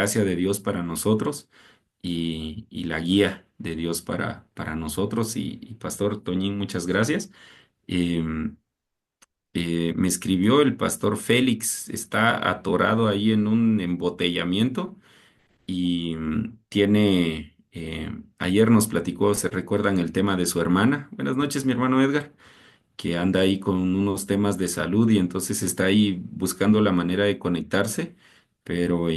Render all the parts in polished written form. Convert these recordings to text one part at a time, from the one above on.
gracia de Dios para nosotros y la guía de Dios para nosotros. Y Pastor Toñín, muchas gracias. Em, Me escribió el Pastor Félix, está atorado ahí en un embotellamiento y ayer nos platicó, se recuerdan el tema de su hermana. Buenas noches, mi hermano Edgar, que anda ahí con unos temas de salud y entonces está ahí buscando la manera de conectarse, pero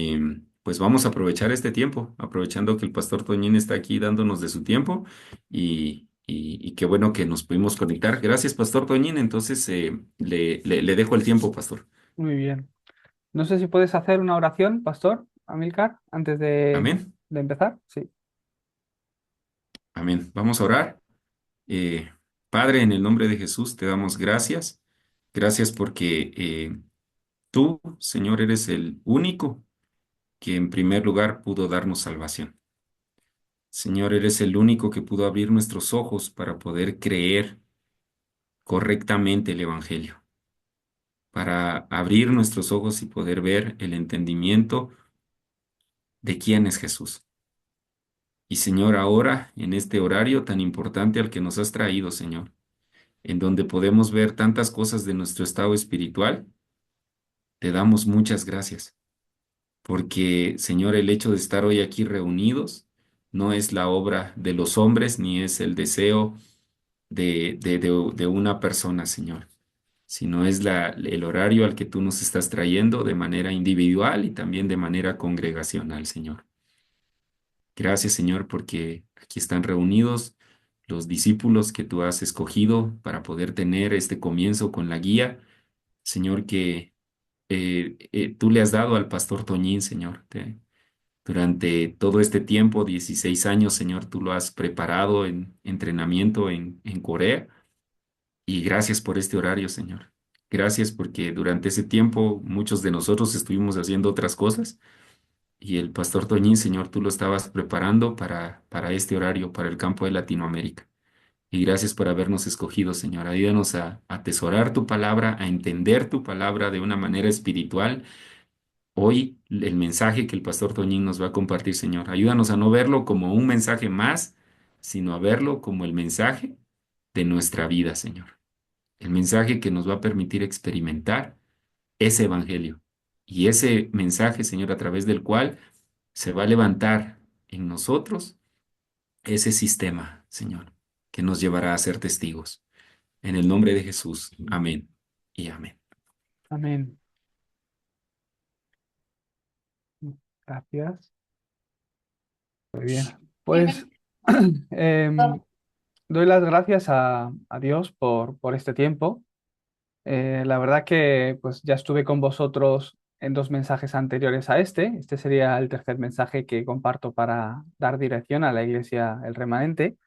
pues vamos a aprovechar este tiempo, aprovechando que el pastor Toñín está aquí dándonos de su tiempo y qué bueno que nos pudimos conectar. Gracias, pastor Toñín, entonces le dejo el tiempo, pastor. Muy bien. No sé si puedes hacer una oración, Pastor Amilcar, antes Amén, de empezar. Sí. amén. Vamos a orar. Eh, Padre, en el nombre de Jesús te damos gracias. Gracias porque tú, Señor, eres el único que en primer lugar pudo darnos salvación. Señor, eres el único que pudo abrir nuestros ojos para poder creer correctamente el Evangelio, para abrir nuestros ojos y poder ver el entendimiento de quién es Jesús. Y Señor, ahora, en este horario tan importante al que nos has traído, Señor, en donde podemos ver tantas cosas de nuestro estado espiritual, te damos muchas gracias, porque, Señor, el hecho de estar hoy aquí reunidos no es la obra de los hombres, ni es el deseo de una persona, Señor, sino es el horario al que tú nos estás trayendo de manera individual y también de manera congregacional, Señor. Gracias, Señor, porque aquí están reunidos los discípulos que tú has escogido para poder tener este comienzo con la guía, Señor, que tú le has dado al pastor Toñín, Señor. Durante todo este tiempo, 16 años, Señor, tú lo has preparado en entrenamiento en Corea. Y gracias por este horario, Señor. Gracias porque durante ese tiempo muchos de nosotros estuvimos haciendo otras cosas y el pastor Toñín, Señor, tú lo estabas preparando para este horario, para el campo de Latinoamérica. Y gracias por habernos escogido, Señor. Ayúdanos a atesorar tu palabra, a entender tu palabra de una manera espiritual. Hoy el mensaje que el pastor Toñín nos va a compartir, Señor. Ayúdanos a no verlo como un mensaje más, sino a verlo como el mensaje de nuestra vida, Señor. El mensaje que nos va a permitir experimentar ese evangelio y ese mensaje, Señor, a través del cual se va a levantar en nosotros ese sistema, Señor, que nos llevará a ser testigos. En el nombre de Jesús, amén y amén. Amén. Gracias. Muy bien. Pues em, doy las gracias a Dios por este tiempo. La verdad que pues ya estuve con vosotros en dos mensajes anteriores a este. Este sería el tercer mensaje que comparto para dar dirección a la Iglesia El Remanente.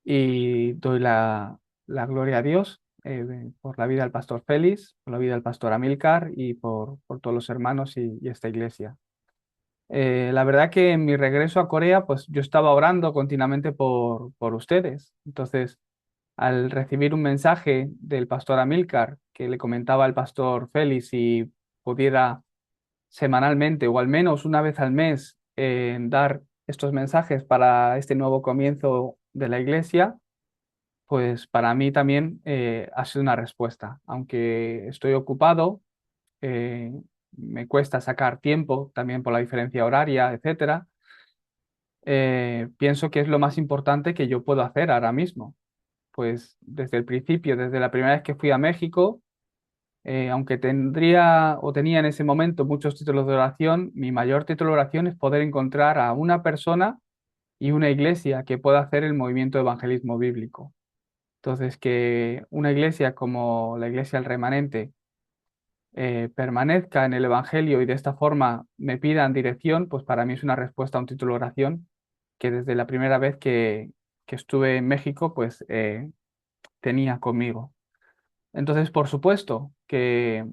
Y doy la gloria a Dios por la vida del pastor Félix, por la vida del pastor Amílcar y por todos los hermanos y esta iglesia. La verdad que en mi regreso a Corea, pues yo estaba orando continuamente por ustedes. Entonces, al recibir un mensaje del pastor Amílcar que le comentaba al pastor Félix si pudiera semanalmente o al menos una vez al mes dar estos mensajes para este nuevo comienzo de la iglesia, pues para mí también ha sido una respuesta. Aunque estoy ocupado, eh, me cuesta sacar tiempo también por la diferencia horaria, etcétera. Pienso que es lo más importante que yo puedo hacer ahora mismo. Pues desde el principio, desde la primera vez que fui a México, aunque tendría o tenía en ese momento muchos títulos de oración, mi mayor título de oración es poder encontrar a una persona y una iglesia que pueda hacer el movimiento de evangelismo bíblico. Entonces, que una iglesia como la Iglesia El Remanente permanezca en el Evangelio y de esta forma me pidan dirección, pues para mí es una respuesta a un título de oración que desde la primera vez que estuve en México, pues tenía conmigo. Entonces, por supuesto que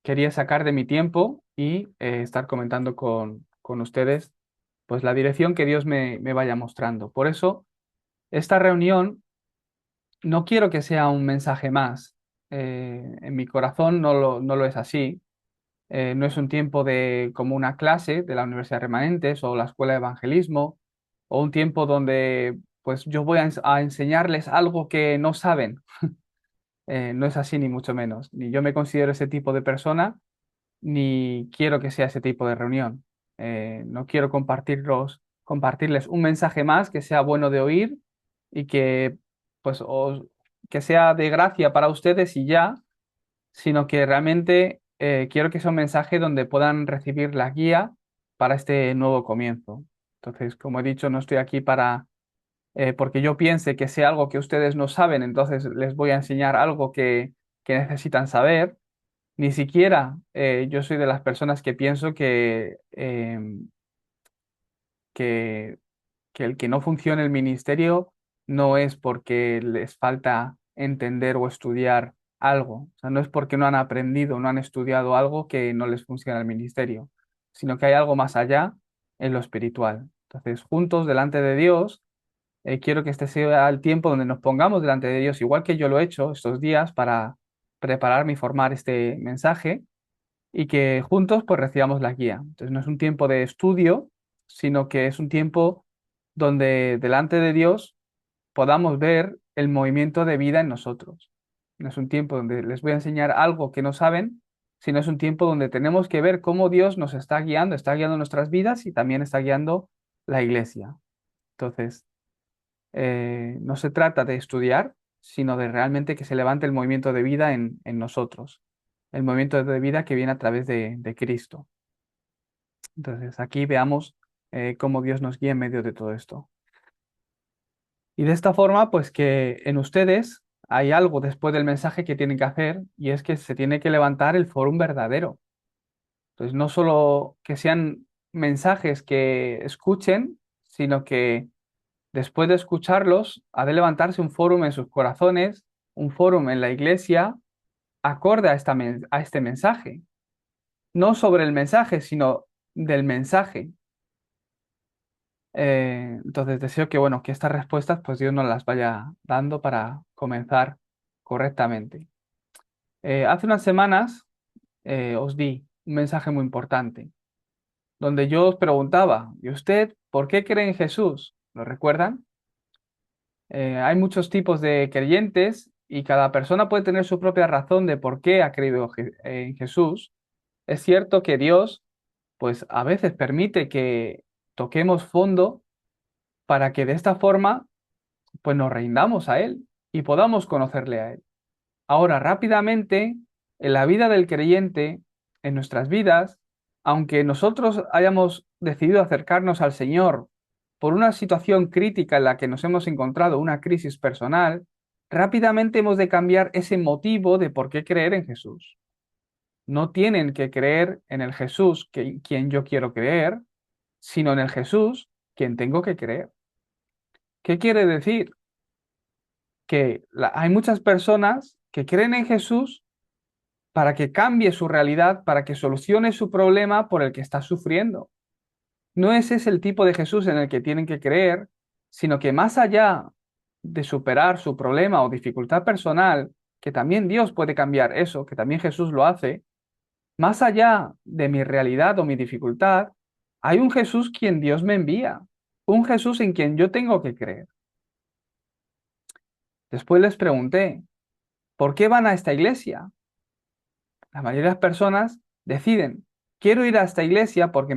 quería sacar de mi tiempo y estar comentando con ustedes, pues la dirección que Dios me vaya mostrando. Por eso, esta reunión no quiero que sea un mensaje más. En mi corazón no lo es así. No es un tiempo de como una clase de la Universidad de Remanentes o la Escuela de Evangelismo, o un tiempo donde pues yo voy a enseñarles algo que no saben. No es así ni mucho menos. Ni yo me considero ese tipo de persona, ni quiero que sea ese tipo de reunión. No quiero compartirles un mensaje más que sea bueno de oír y que pues que sea de gracia para ustedes y ya, sino que realmente quiero que sea un mensaje donde puedan recibir la guía para este nuevo comienzo. Entonces, como he dicho, no estoy aquí para, porque yo piense que sé algo que ustedes no saben, entonces les voy a enseñar algo que necesitan saber. Ni siquiera yo soy de las personas que pienso que que el que no funcione el ministerio no es porque les falta entender o estudiar algo. O sea, no es porque no han aprendido, no han estudiado algo que no les funciona el ministerio, sino que hay algo más allá en lo espiritual. Entonces, juntos delante de Dios, quiero que este sea el tiempo donde nos pongamos delante de Dios, igual que yo lo he hecho estos días para prepararme y formar este mensaje y que juntos pues recibamos la guía. Entonces no es un tiempo de estudio, sino que es un tiempo donde delante de Dios podamos ver el movimiento de vida en nosotros. No es un tiempo donde les voy a enseñar algo que no saben, sino es un tiempo donde tenemos que ver cómo Dios nos está guiando nuestras vidas y también está guiando la iglesia. Entonces, no se trata de estudiar, sino de realmente que se levante el movimiento de vida en nosotros, el movimiento de vida que viene a través de Cristo. Entonces, aquí veamos cómo Dios nos guía en medio de todo esto. Y de esta forma, pues que en ustedes hay algo después del mensaje que tienen que hacer y es que se tiene que levantar el fórum verdadero. Entonces, no solo que sean mensajes que escuchen, sino que después de escucharlos, ha de levantarse un fórum en sus corazones, un fórum en la iglesia, acorde a este mensaje. No sobre el mensaje, sino del mensaje. Entonces deseo que, bueno, que estas respuestas, pues Dios nos las vaya dando para comenzar correctamente. Hace unas semanas os di un mensaje muy importante, donde yo os preguntaba, ¿y usted por qué cree en Jesús? ¿Lo recuerdan? Hay muchos tipos de creyentes y cada persona puede tener su propia razón de por qué ha creído en Jesús. Es cierto que Dios, pues a veces permite que toquemos fondo para que de esta forma, pues nos rindamos a Él y podamos conocerle a Él. Ahora, rápidamente, en la vida del creyente, en nuestras vidas, aunque nosotros hayamos decidido acercarnos al Señor por una situación crítica en la que nos hemos encontrado, una crisis personal, rápidamente hemos de cambiar ese motivo de por qué creer en Jesús. No tienen que creer en el Jesús quien yo quiero creer, sino en el Jesús quien tengo que creer. ¿Qué quiere decir? Que hay muchas personas que creen en Jesús para que cambie su realidad, para que solucione su problema por el que está sufriendo. No ese es el tipo de Jesús en el que tienen que creer, sino que más allá de superar su problema o dificultad personal, que también Dios puede cambiar eso, que también Jesús lo hace, más allá de mi realidad o mi dificultad, hay un Jesús quien Dios me envía, un Jesús en quien yo tengo que creer. Después les pregunté, ¿por qué van a esta iglesia? La mayoría de las personas deciden, quiero ir a esta iglesia porque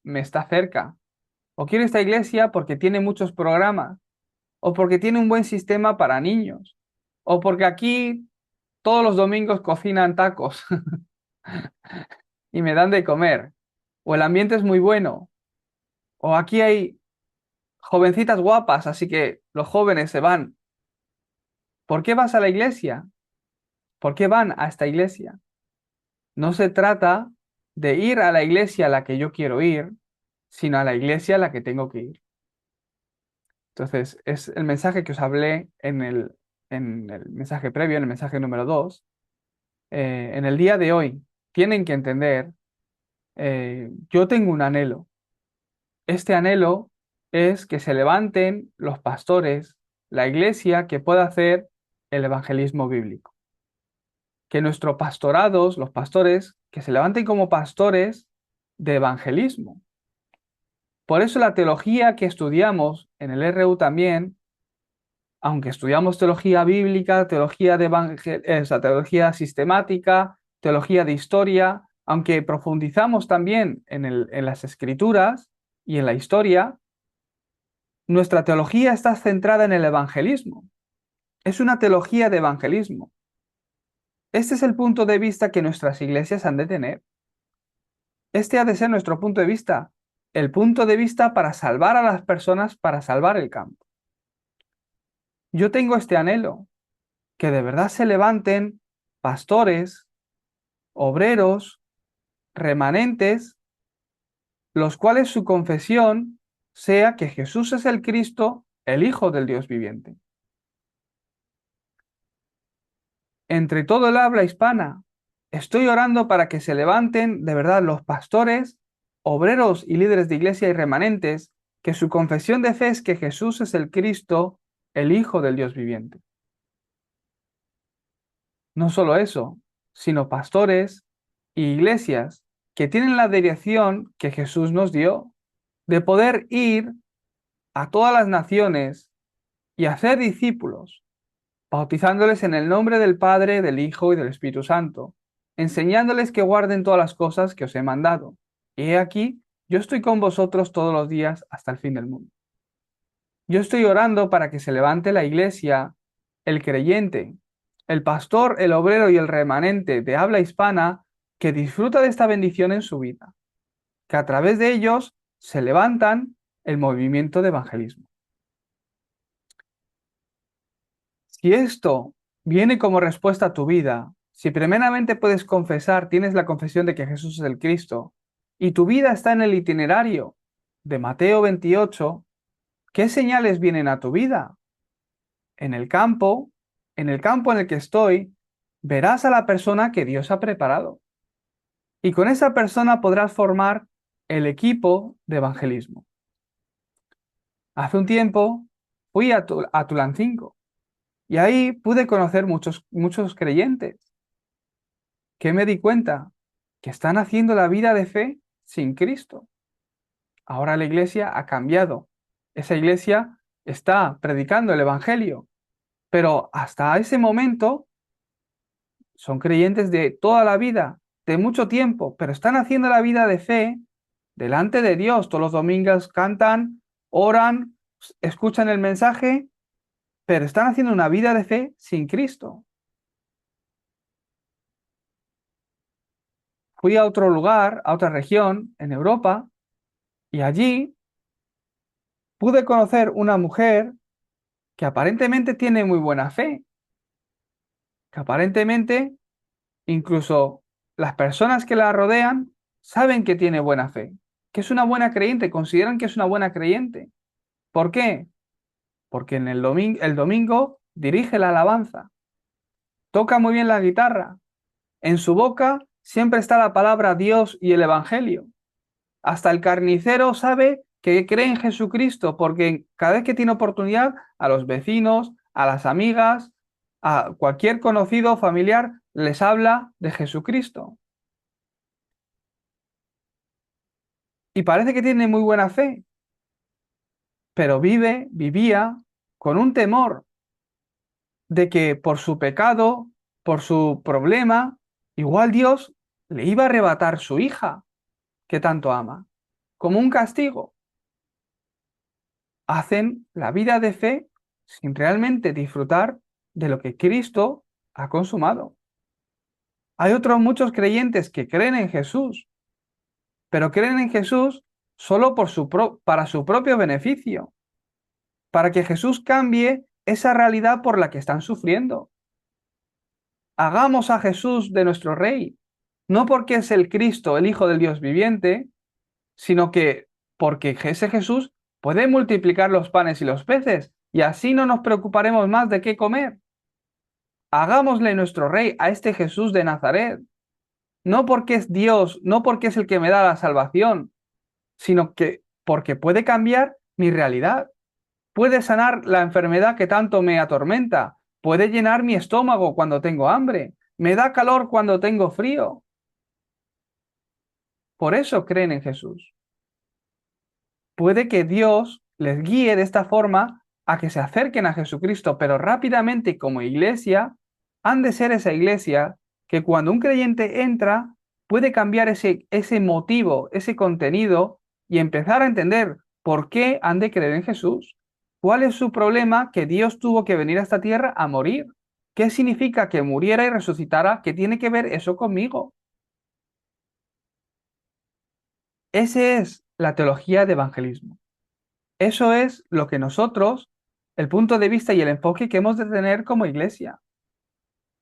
me está cerca, o quiero esta iglesia porque tiene muchos programas, o porque tiene un buen sistema para niños, o porque aquí todos los domingos cocinan tacos y me dan de comer, o el ambiente es muy bueno, o aquí hay jovencitas guapas, así que los jóvenes se van. ¿Por qué vas a la iglesia? ¿Por qué van a esta iglesia? No se trata de ir a la iglesia a la que yo quiero ir, sino a la iglesia a la que tengo que ir. Entonces, es el mensaje que os hablé en el mensaje previo, en el mensaje número 2. En el día de hoy, tienen que entender, yo tengo un anhelo. Este anhelo es que se levanten los pastores, la iglesia que pueda hacer el evangelismo bíblico. que nuestros pastorados, los pastores, que se levanten como pastores de evangelismo. Por eso la teología que estudiamos en el RU también, aunque estudiamos teología bíblica, teología teología sistemática, teología de historia, aunque profundizamos también en las escrituras y en la historia, nuestra teología está centrada en el evangelismo. Es una teología de evangelismo. Este es el punto de vista que nuestras iglesias han de tener. Este ha de ser nuestro punto de vista, el punto de vista para salvar a las personas, para salvar el campo. Yo tengo este anhelo, que de verdad se levanten pastores, obreros, remanentes, los cuales su confesión sea que Jesús es el Cristo, el Hijo del Dios viviente. Entre todo el habla hispana, estoy orando para que se levanten de verdad los pastores, obreros y líderes de iglesia y remanentes, que su confesión de fe es que Jesús es el Cristo, el Hijo del Dios viviente. No solo eso, sino pastores y iglesias que tienen la dirección que Jesús nos dio de poder ir a todas las naciones y hacer discípulos, bautizándoles en el nombre del Padre, del Hijo y del Espíritu Santo, enseñándoles que guarden todas las cosas que os he mandado. Y he aquí, yo estoy con vosotros todos los días hasta el fin del mundo. Yo estoy orando para que se levante la iglesia, el creyente, el pastor, el obrero y el remanente de habla hispana que disfruta de esta bendición en su vida, que a través de ellos se levantan el movimiento de evangelismo. Si esto viene como respuesta a tu vida, si primeramente puedes confesar, tienes la confesión de que Jesús es el Cristo, y tu vida está en el itinerario de Mateo 28, ¿qué señales vienen a tu vida? En el campo, en el campo en el que estoy, verás a la persona que Dios ha preparado. Y con esa persona podrás formar el equipo de evangelismo. Hace un tiempo fui a Tulancingo y ahí pude conocer muchos creyentes que me di cuenta que están haciendo la vida de fe sin Cristo. Ahora la iglesia ha cambiado. Esa iglesia está predicando el Evangelio, pero hasta ese momento son creyentes de toda la vida, de mucho tiempo, pero están haciendo la vida de fe delante de Dios. Todos los domingos cantan, oran, escuchan el mensaje, pero están haciendo una vida de fe sin Cristo. Fui a otro lugar, a otra región en Europa, y allí pude conocer una mujer que aparentemente tiene muy buena fe, que aparentemente incluso las personas que la rodean saben que tiene buena fe, que es una buena creyente, consideran que es una buena creyente. ¿Por qué? Porque en el domingo dirige la alabanza, toca muy bien la guitarra, en su boca siempre está la palabra Dios y el Evangelio. Hasta el carnicero sabe que cree en Jesucristo porque cada vez que tiene oportunidad, a los vecinos, a las amigas, a cualquier conocido o familiar, les habla de Jesucristo. Y parece que tiene muy buena fe, pero vivía con un temor de que por su pecado, por su problema, igual Dios le iba a arrebatar su hija, que tanto ama, como un castigo. Hacen la vida de fe sin realmente disfrutar de lo que Cristo ha consumado. Hay otros muchos creyentes que creen en Jesús, pero creen en Jesús solo para su propio beneficio, para que Jesús cambie esa realidad por la que están sufriendo. Hagamos a Jesús de nuestro Rey, no porque es el Cristo, el Hijo del Dios viviente, sino que porque ese Jesús puede multiplicar los panes y los peces, y así no nos preocuparemos más de qué comer. Hagámosle nuestro Rey a este Jesús de Nazaret, no porque es Dios, no porque es el que me da la salvación, sino que porque puede cambiar mi realidad, puede sanar la enfermedad que tanto me atormenta, puede llenar mi estómago cuando tengo hambre, Me da calor cuando tengo frío. Por eso creen en Jesús. Puede que Dios les guíe de esta forma a que se acerquen a Jesucristo, pero rápidamente como iglesia, han de ser esa iglesia que cuando un creyente entra, puede cambiar ese motivo, ese contenido y empezar a entender por qué han de creer en Jesús. ¿Cuál es su problema? Que Dios tuvo que venir a esta tierra a morir. ¿Qué significa que muriera y resucitara? ¿Qué tiene que ver eso conmigo? Esa es la teología de evangelismo. Eso es lo que nosotros, el punto de vista y el enfoque que hemos de tener como iglesia,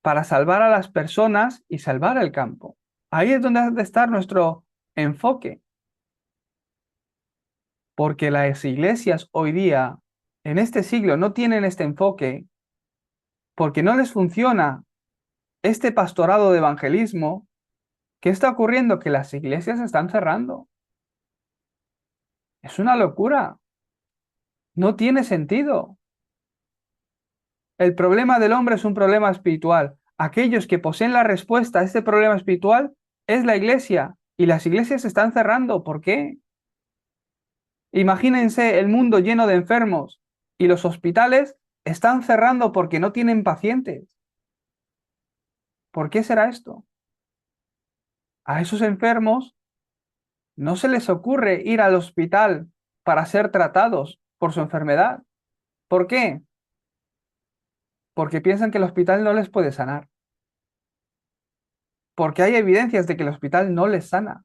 para salvar a las personas y salvar el campo. Ahí es donde ha de estar nuestro enfoque, porque las iglesias hoy día, en este siglo, no tienen este enfoque, porque no les funciona este pastorado de evangelismo. ¿Qué está ocurriendo? Que las iglesias se están cerrando. Es una locura. No tiene sentido. El problema del hombre es un problema espiritual. Aquellos que poseen la respuesta a este problema espiritual es la iglesia. Y las iglesias se están cerrando. ¿Por qué? Imagínense el mundo lleno de enfermos y los hospitales están cerrando porque no tienen pacientes. ¿Por qué será esto? A esos enfermos no se les ocurre ir al hospital para ser tratados por su enfermedad. ¿Por qué? Porque piensan que el hospital no les puede sanar. Porque hay evidencias de que el hospital no les sana.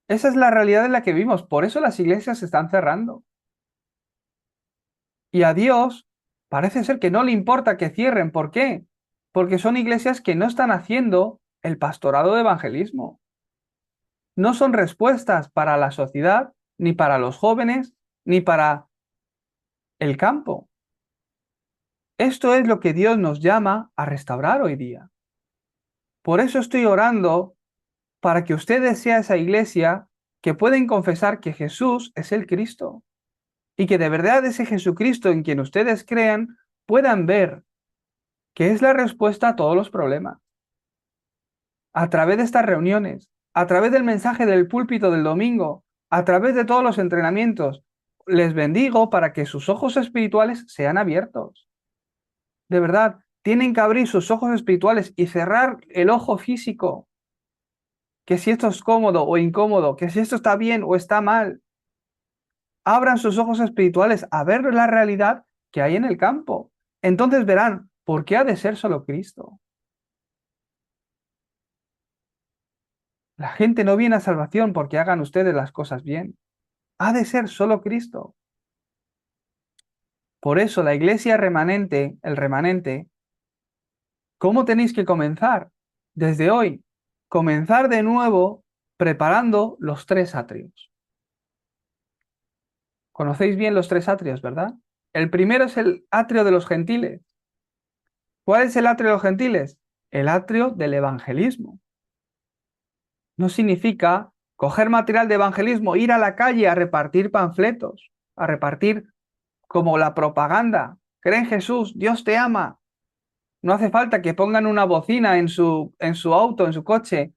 Esa es la realidad en la que vivimos. Por eso las iglesias se están cerrando. Y a Dios parece ser que no le importa que cierren. ¿Por qué? Porque son iglesias que no están haciendo el pastorado de evangelismo. No son respuestas para la sociedad, ni para los jóvenes, ni para el campo. Esto es lo que Dios nos llama a restaurar hoy día. Por eso estoy orando para que ustedes sean esa iglesia que pueden confesar que Jesús es el Cristo y que de verdad ese Jesucristo en quien ustedes crean puedan ver que es la respuesta a todos los problemas. A través de estas reuniones, a través del mensaje del púlpito del domingo, a través de todos los entrenamientos, les bendigo para que sus ojos espirituales sean abiertos. De verdad, tienen que abrir sus ojos espirituales y cerrar el ojo físico. Que si esto es cómodo o incómodo, que si esto está bien o está mal. Abran sus ojos espirituales a ver la realidad que hay en el campo. Entonces verán por qué ha de ser solo Cristo. La gente no viene a salvación porque hagan ustedes las cosas bien. Ha de ser solo Cristo. Por eso la iglesia remanente, el remanente, ¿cómo tenéis que comenzar? Desde hoy, comenzar de nuevo preparando los tres atrios. Conocéis bien los tres atrios, ¿verdad? El primero es el atrio de los gentiles. ¿Cuál es el atrio de los gentiles? El atrio del evangelismo. No significa coger material de evangelismo, ir a la calle a repartir panfletos, a repartir como la propaganda. Cree en Jesús, Dios te ama. No hace falta que pongan una bocina en su auto, en su coche,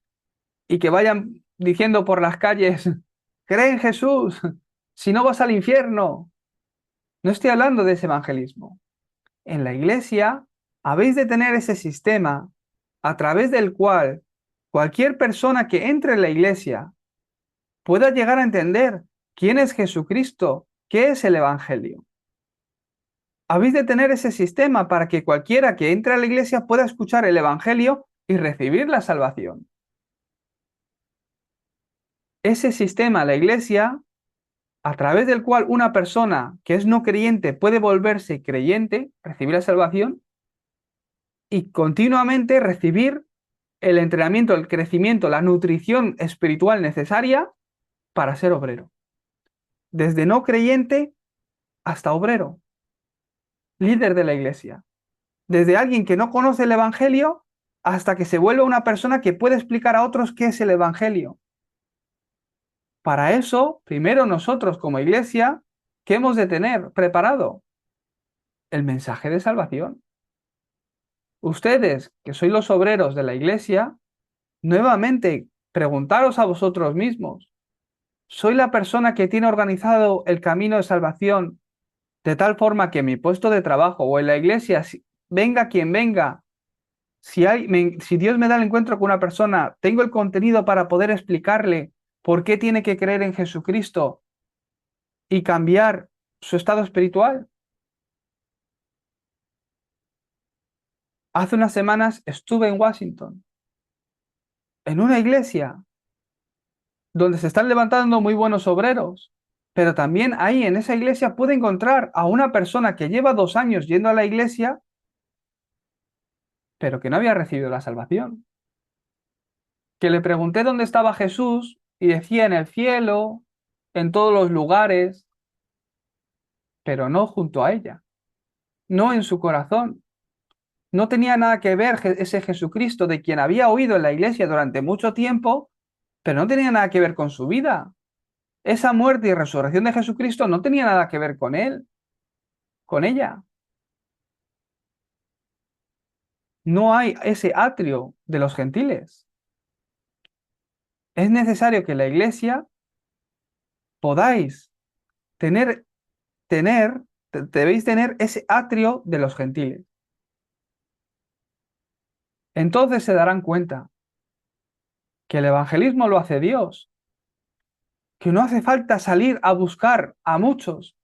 y que vayan diciendo por las calles, cree en Jesús, si no vas al infierno. No estoy hablando de ese evangelismo. En la iglesia habéis de tener ese sistema a través del cual cualquier persona que entre en la iglesia pueda llegar a entender quién es Jesucristo, qué es el evangelio. Habéis de tener ese sistema para que cualquiera que entre a la iglesia pueda escuchar el evangelio y recibir la salvación. Ese sistema, la iglesia, a través del cual una persona que es no creyente puede volverse creyente, recibir la salvación y continuamente recibir el entrenamiento, el crecimiento, la nutrición espiritual necesaria para ser obrero. Desde no creyente hasta obrero, líder de la iglesia. Desde alguien que no conoce el evangelio hasta que se vuelve una persona que puede explicar a otros qué es el evangelio. Para eso, primero nosotros como iglesia, ¿qué hemos de tener preparado? El mensaje de salvación. ustedes, que sois los obreros de la iglesia, nuevamente preguntaros a vosotros mismos, ¿soy la persona que tiene organizado el camino de salvación de tal forma que en mi puesto de trabajo o en la iglesia, venga quien venga, si Dios me da el encuentro con una persona, tengo el contenido para poder explicarle por qué tiene que creer en Jesucristo y cambiar su estado espiritual? Hace unas semanas estuve en Washington, en una iglesia donde se están levantando muy buenos obreros, pero también ahí en esa iglesia puede encontrar a una persona que lleva 2 años yendo a la iglesia, pero que no había recibido la salvación. Que le pregunté dónde estaba Jesús y decía en el cielo, en todos los lugares, pero no junto a ella, no en su corazón. No tenía nada que ver ese Jesucristo de quien había oído en la iglesia durante mucho tiempo, pero no tenía nada que ver con su vida. Esa muerte y resurrección de Jesucristo no tenía nada que ver con él, con ella. No hay ese atrio de los gentiles. Es necesario que la iglesia podáis tener, debéis tener ese atrio de los gentiles. Entonces se darán cuenta que el evangelismo lo hace Dios, que no hace falta salir a buscar a muchos,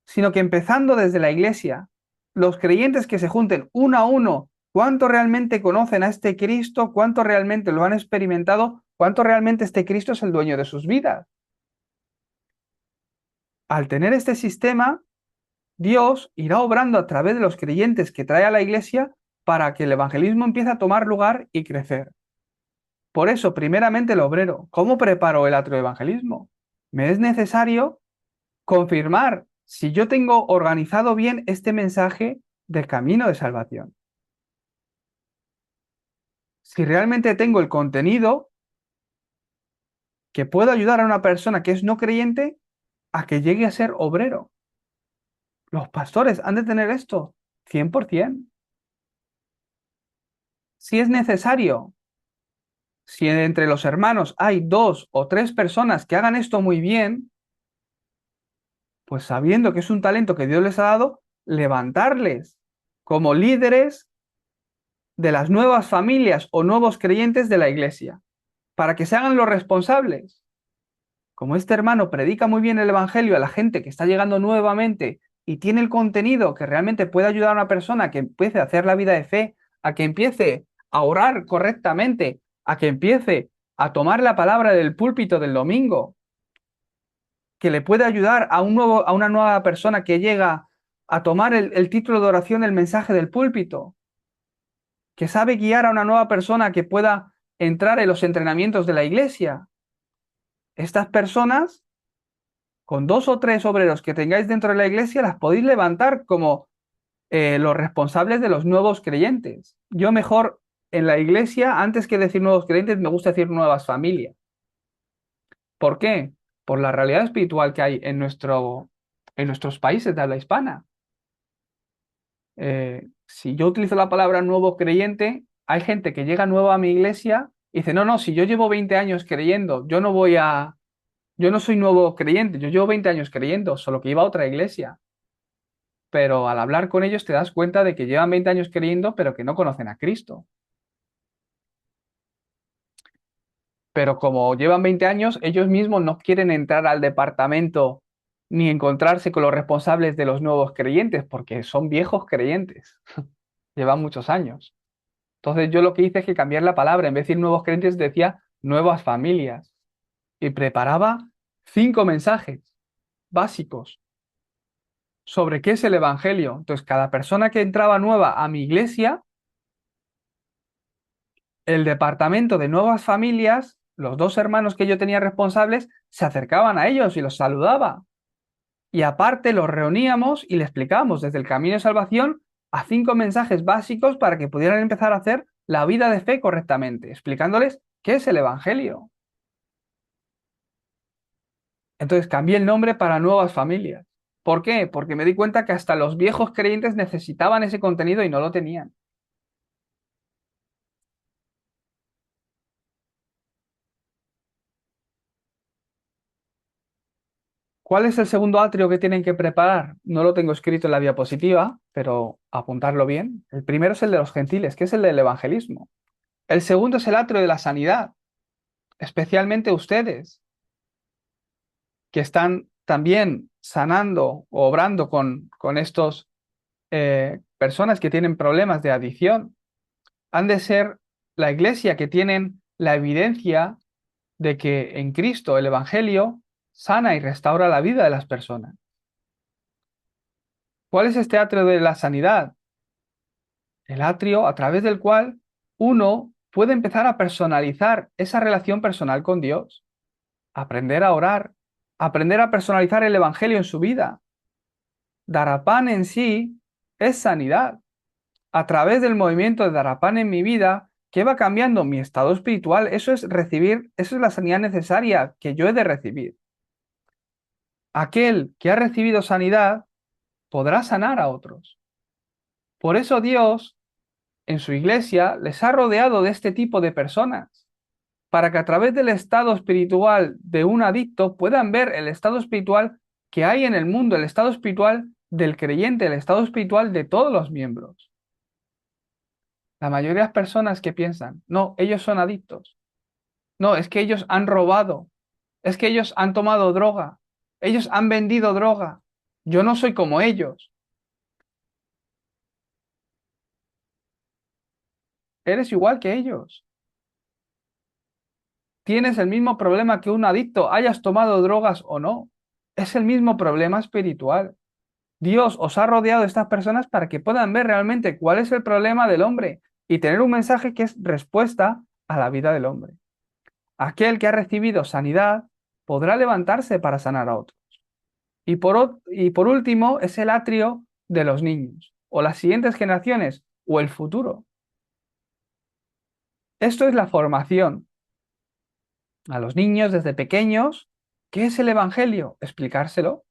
sino que empezando desde la iglesia, los creyentes que se junten uno a uno, cuánto realmente conocen a este Cristo, cuánto realmente lo han experimentado, cuánto realmente este Cristo es el dueño de sus vidas. Al tener este sistema, Dios irá obrando a través de los creyentes que trae a la iglesia para que el evangelismo empiece a tomar lugar y crecer. Por eso, primeramente el obrero. ¿Cómo preparo el atrio de evangelismo? Me es necesario confirmar si yo tengo organizado bien este mensaje del camino de salvación. Si realmente tengo el contenido que puedo ayudar a una persona que es no creyente a que llegue a ser obrero. Los pastores han de tener esto 100%. Si es necesario, si entre los hermanos hay 2 o 3 personas que hagan esto muy bien, pues sabiendo que es un talento que Dios les ha dado, levantarles como líderes de las nuevas familias o nuevos creyentes de la iglesia, para que se hagan los responsables. Como este hermano predica muy bien el Evangelio a la gente que está llegando nuevamente y tiene el contenido que realmente puede ayudar a una persona a que empiece a hacer la vida de fe, a que empiece a orar correctamente, a que empiece a tomar la palabra del púlpito del domingo, que le puede ayudar a una nueva persona que llega a tomar el título de oración del mensaje del púlpito, que sabe guiar a una nueva persona que pueda entrar en los entrenamientos de la iglesia. Estas personas, con 2 o 3 obreros que tengáis dentro de la iglesia, las podéis levantar como los responsables de los nuevos creyentes. Yo mejor en la iglesia, antes que decir nuevos creyentes, me gusta decir nuevas familias. ¿Por qué? Por la realidad espiritual que hay en nuestros países de habla hispana. Si yo utilizo la palabra nuevo creyente, hay gente que llega nueva a mi iglesia y dice, no, no, si yo llevo 20 años creyendo, yo no soy nuevo creyente, yo llevo 20 años creyendo, solo que iba a otra iglesia. Pero al hablar con ellos te das cuenta de que llevan 20 años creyendo, pero que no conocen a Cristo. Pero como llevan 20 años, ellos mismos no quieren entrar al departamento ni encontrarse con los responsables de los nuevos creyentes, porque son viejos creyentes, llevan muchos años. Entonces yo lo que hice es que cambiar la palabra, en vez de decir nuevos creyentes, decía nuevas familias. Y preparaba 5 mensajes básicos sobre qué es el Evangelio. Entonces, cada persona que entraba nueva a mi iglesia, el departamento de nuevas familias, los 2 hermanos que yo tenía responsables, se acercaban a ellos y los saludaba. Y aparte los reuníamos y le explicábamos desde el camino de salvación a 5 mensajes básicos para que pudieran empezar a hacer la vida de fe correctamente, explicándoles qué es el Evangelio. Entonces cambié el nombre para nuevas familias. ¿Por qué? Porque me di cuenta que hasta los viejos creyentes necesitaban ese contenido y no lo tenían. ¿Cuál es el segundo atrio que tienen que preparar? No lo tengo escrito en la diapositiva, pero apuntarlo bien. El primero es el de los gentiles, que es el del evangelismo. El segundo es el atrio de la sanidad, especialmente ustedes, que están también sanando o obrando con estos personas que tienen problemas de adicción. Han de ser la iglesia que tienen la evidencia de que en Cristo el Evangelio sana y restaura la vida de las personas. ¿Cuál es este atrio de la sanidad? El atrio a través del cual uno puede empezar a personalizar esa relación personal con Dios, aprender a orar, aprender a personalizar el Evangelio en su vida. Darapán en sí es sanidad. A través del movimiento de Darapán en mi vida, que va cambiando mi estado espiritual, eso es recibir, eso es la sanidad necesaria que yo he de recibir. Aquel que ha recibido sanidad podrá sanar a otros. Por eso Dios en su iglesia les ha rodeado de este tipo de personas, para que a través del estado espiritual de un adicto puedan ver el estado espiritual que hay en el mundo, el estado espiritual del creyente, el estado espiritual de todos los miembros. La mayoría de las personas que piensan, no, ellos son adictos, no, es que ellos han robado, es que ellos han tomado droga, ellos han vendido droga, yo no soy como ellos. Eres igual que ellos. Tienes el mismo problema que un adicto, hayas tomado drogas o no. Es el mismo problema espiritual. Dios os ha rodeado de estas personas para que puedan ver realmente cuál es el problema del hombre y tener un mensaje que es respuesta a la vida del hombre. Aquel que ha recibido sanidad podrá levantarse para sanar a otros. Y por último, es el atrio de los niños, o las siguientes generaciones, o el futuro. Esto es la formación a los niños desde pequeños. ¿Qué es el Evangelio? Explicárselo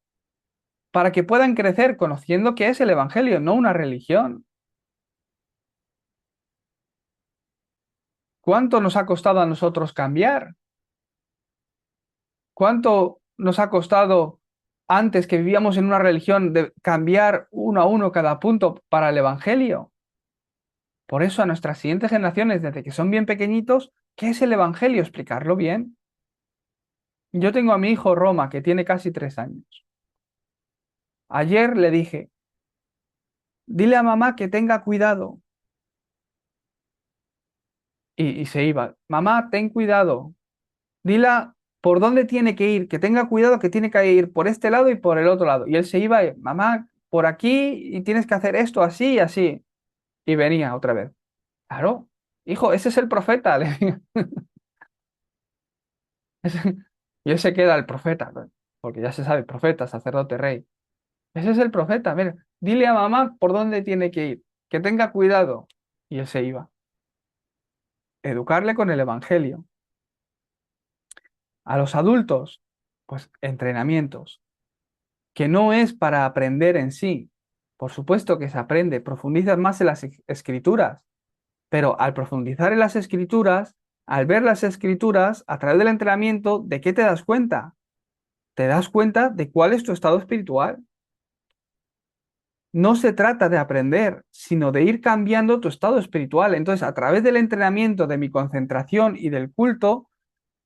para que puedan crecer conociendo qué es el Evangelio, no una religión. ¿Cuánto nos ha costado a nosotros cambiar? ¿Cuánto nos ha costado antes que vivíamos en una religión de cambiar uno a uno cada punto para el Evangelio? Por eso a nuestras siguientes generaciones, desde que son bien pequeñitos, ¿qué es el Evangelio? Explicarlo bien. Yo tengo a mi hijo Roma, que tiene casi 3 años. Ayer le dije, dile a mamá que tenga cuidado. Y se iba, mamá, ten cuidado. Dile por dónde tiene que ir, que tenga cuidado, que tiene que ir por este lado y por el otro lado. Y él se iba, mamá, por aquí y tienes que hacer esto así y así. Y venía otra vez. Claro, hijo, ese es el profeta. Le digo. Y él se queda el profeta, ¿no? Porque ya se sabe, profeta, sacerdote, rey. Ese es el profeta. Mira, dile a mamá por dónde tiene que ir, que tenga cuidado. Y él se iba. Educarle con el evangelio. A los adultos, pues entrenamientos, que no es para aprender en sí. Por supuesto que se aprende, profundizas más en las escrituras, pero al profundizar en las escrituras, al ver las escrituras, a través del entrenamiento, ¿de qué te das cuenta? Te das cuenta de cuál es tu estado espiritual. No se trata de aprender, sino de ir cambiando tu estado espiritual. Entonces, a través del entrenamiento, de mi concentración y del culto,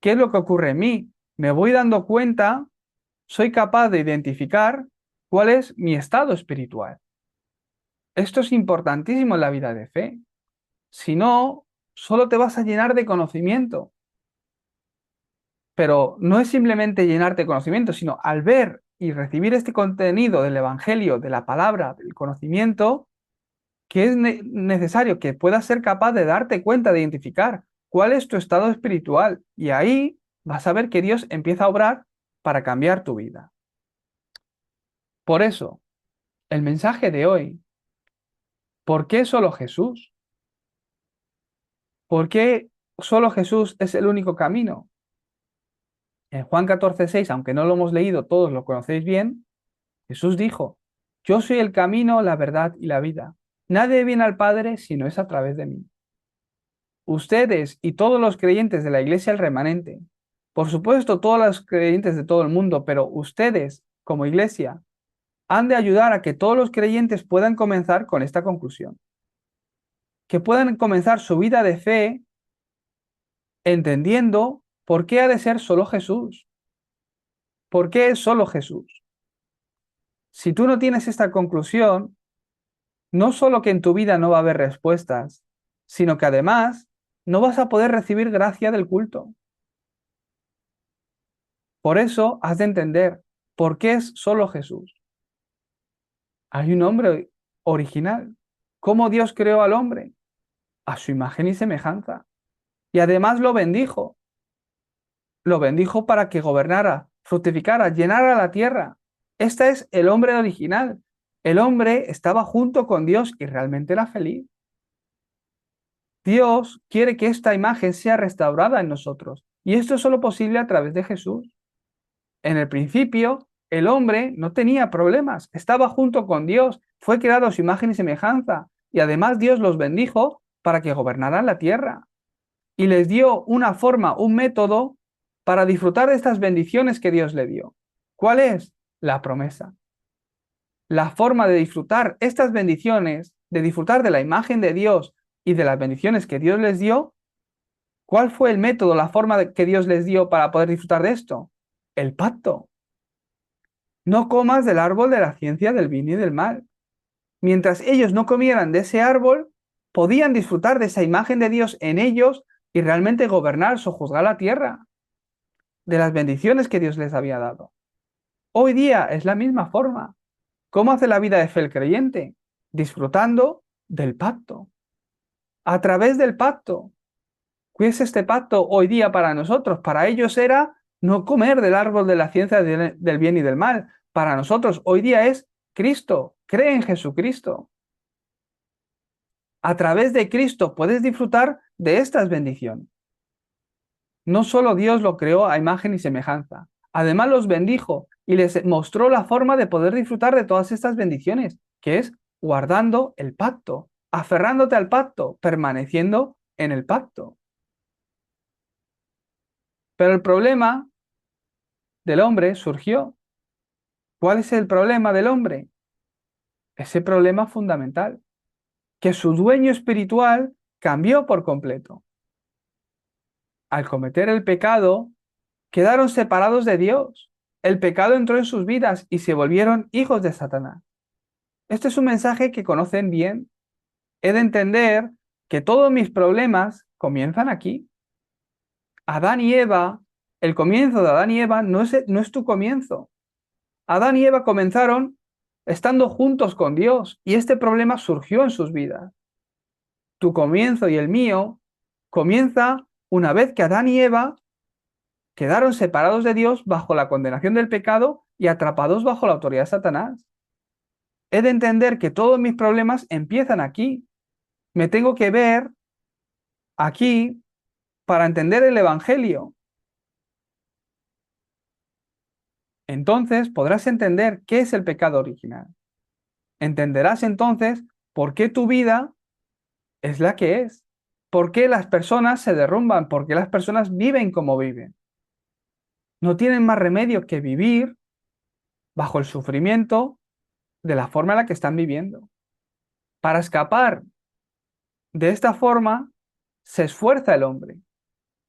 ¿qué es lo que ocurre en mí? Me voy dando cuenta, soy capaz de identificar cuál es mi estado espiritual. Esto es importantísimo en la vida de fe. Si no, solo te vas a llenar de conocimiento. Pero no es simplemente llenarte de conocimiento, sino al ver y recibir este contenido del Evangelio, de la palabra, del conocimiento, que es necesario que puedas ser capaz de darte cuenta, de identificar cuál es tu estado espiritual. Y ahí vas a ver que Dios empieza a obrar para cambiar tu vida. Por eso, el mensaje de hoy, ¿por qué solo Jesús? ¿Por qué solo Jesús es el único camino? En Juan 14:6, aunque no lo hemos leído, todos lo conocéis bien, Jesús dijo, yo soy el camino, la verdad y la vida. Nadie viene al Padre si no es a través de mí. Ustedes y todos los creyentes de la Iglesia El Remanente Por supuesto, todos los creyentes de todo el mundo, pero ustedes, como iglesia, han de ayudar a que todos los creyentes puedan comenzar con esta conclusión, que puedan comenzar su vida de fe entendiendo por qué ha de ser solo Jesús, por qué es solo Jesús. Si tú no tienes esta conclusión, no solo que en tu vida no va a haber respuestas, sino que además no vas a poder recibir gracia del culto. Por eso has de entender por qué es solo Jesús. Hay un hombre original. ¿Cómo Dios creó al hombre? A su imagen y semejanza. Y además lo bendijo. Lo bendijo para que gobernara, fructificara, llenara la tierra. Este es el hombre original. El hombre estaba junto con Dios y realmente era feliz. Dios quiere que esta imagen sea restaurada en nosotros. Y esto es solo posible a través de Jesús. En el principio, el hombre no tenía problemas, estaba junto con Dios, fue creado a su imagen y semejanza, y además Dios los bendijo para que gobernaran la tierra. Y les dio una forma, un método para disfrutar de estas bendiciones que Dios le dio. ¿Cuál es? La promesa. La forma de disfrutar estas bendiciones, de disfrutar de la imagen de Dios y de las bendiciones que Dios les dio, ¿cuál fue el método, la forma que Dios les dio para poder disfrutar de esto? El pacto. No comas del árbol de la ciencia del bien y del mal. Mientras ellos no comieran de ese árbol, podían disfrutar de esa imagen de Dios en ellos y realmente gobernar, sojuzgar la tierra, de las bendiciones que Dios les había dado. Hoy día es la misma forma. ¿Cómo hace la vida de fe el creyente? Disfrutando del pacto. A través del pacto. ¿Qué es este pacto hoy día para nosotros? Para ellos era no comer del árbol de la ciencia del bien y del mal. Para nosotros hoy día es Cristo. Cree en Jesucristo. A través de Cristo puedes disfrutar de estas bendiciones. No solo Dios lo creó a imagen y semejanza, además los bendijo y les mostró la forma de poder disfrutar de todas estas bendiciones, que es guardando el pacto, aferrándote al pacto, permaneciendo en el pacto. Pero el problema del hombre surgió. ¿Cuál es el problema del hombre? Ese problema fundamental, que su dueño espiritual cambió por completo. Al cometer el pecado, quedaron separados de Dios. El pecado entró en sus vidas y se volvieron hijos de Satanás. Este es un mensaje que conocen bien. He de entender que todos mis problemas comienzan aquí. Adán y Eva, el comienzo de Adán y Eva no es tu comienzo. Adán y Eva comenzaron estando juntos con Dios y este problema surgió en sus vidas. Tu comienzo y el mío comienza una vez que Adán y Eva quedaron separados de Dios bajo la condenación del pecado y atrapados bajo la autoridad de Satanás. He de entender que todos mis problemas empiezan aquí. Me tengo que ver aquí para entender el Evangelio. Entonces podrás entender qué es el pecado original. Entenderás entonces por qué tu vida es la que es. ¿Por qué las personas se derrumban? ¿Por qué las personas viven como viven? No tienen más remedio que vivir bajo el sufrimiento de la forma en la que están viviendo. Para escapar de esta forma, se esfuerza el hombre.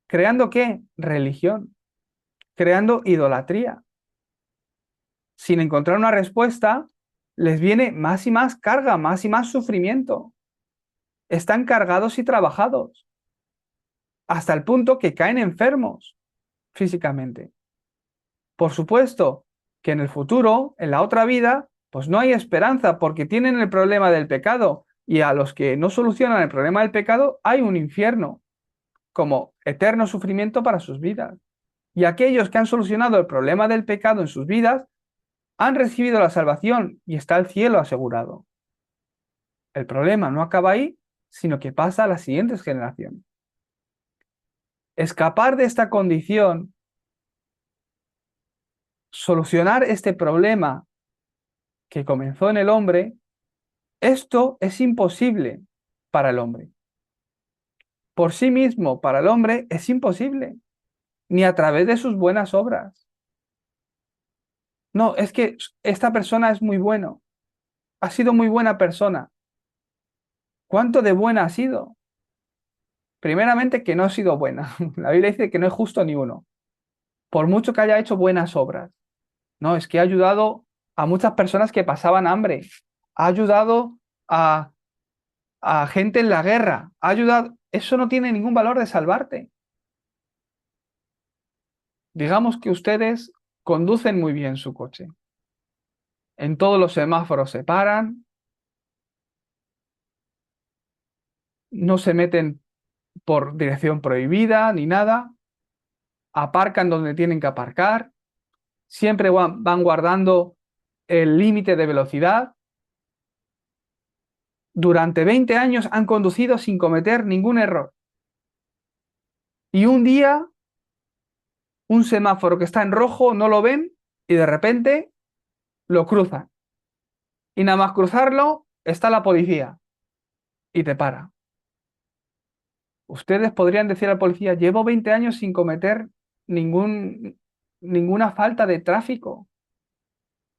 ¿Creando qué? Religión. Creando idolatría. Sin encontrar una respuesta, les viene más y más carga, más y más sufrimiento. Están cargados y trabajados, hasta el punto que caen enfermos físicamente. Por supuesto que en el futuro, en la otra vida, pues no hay esperanza porque tienen el problema del pecado y a los que no solucionan el problema del pecado hay un infierno como eterno sufrimiento para sus vidas. Y aquellos que han solucionado el problema del pecado en sus vidas han recibido la salvación y está el cielo asegurado. El problema no acaba ahí, sino que pasa a las siguientes generaciones. Escapar de esta condición, solucionar este problema que comenzó en el hombre, esto es imposible para el hombre. Por sí mismo, para el hombre, es imposible. ni a través de sus buenas obras. No, es que esta persona es muy bueno, ha sido muy buena persona. ¿Cuánto de buena ha sido? Primeramente que no ha sido buena. La Biblia dice que no es justo ni uno, por mucho que haya hecho buenas obras. No, es que ha ayudado a muchas personas que pasaban hambre, ha ayudado a, a gente en la guerra, ha ayudado. Eso no tiene ningún valor de salvarte. Digamos que ustedes conducen muy bien su coche. En todos los semáforos se paran, no se meten por dirección prohibida ni nada, aparcan donde tienen que aparcar, siempre van guardando el límite de velocidad. Durante 20 años han conducido sin cometer ningún error. Y un día, un semáforo que está en rojo, no lo ven y de repente lo cruzan. Y nada más cruzarlo, está la policía y te para. Ustedes podrían decir al policía, llevo 20 años sin cometer ningún, ninguna falta de tráfico.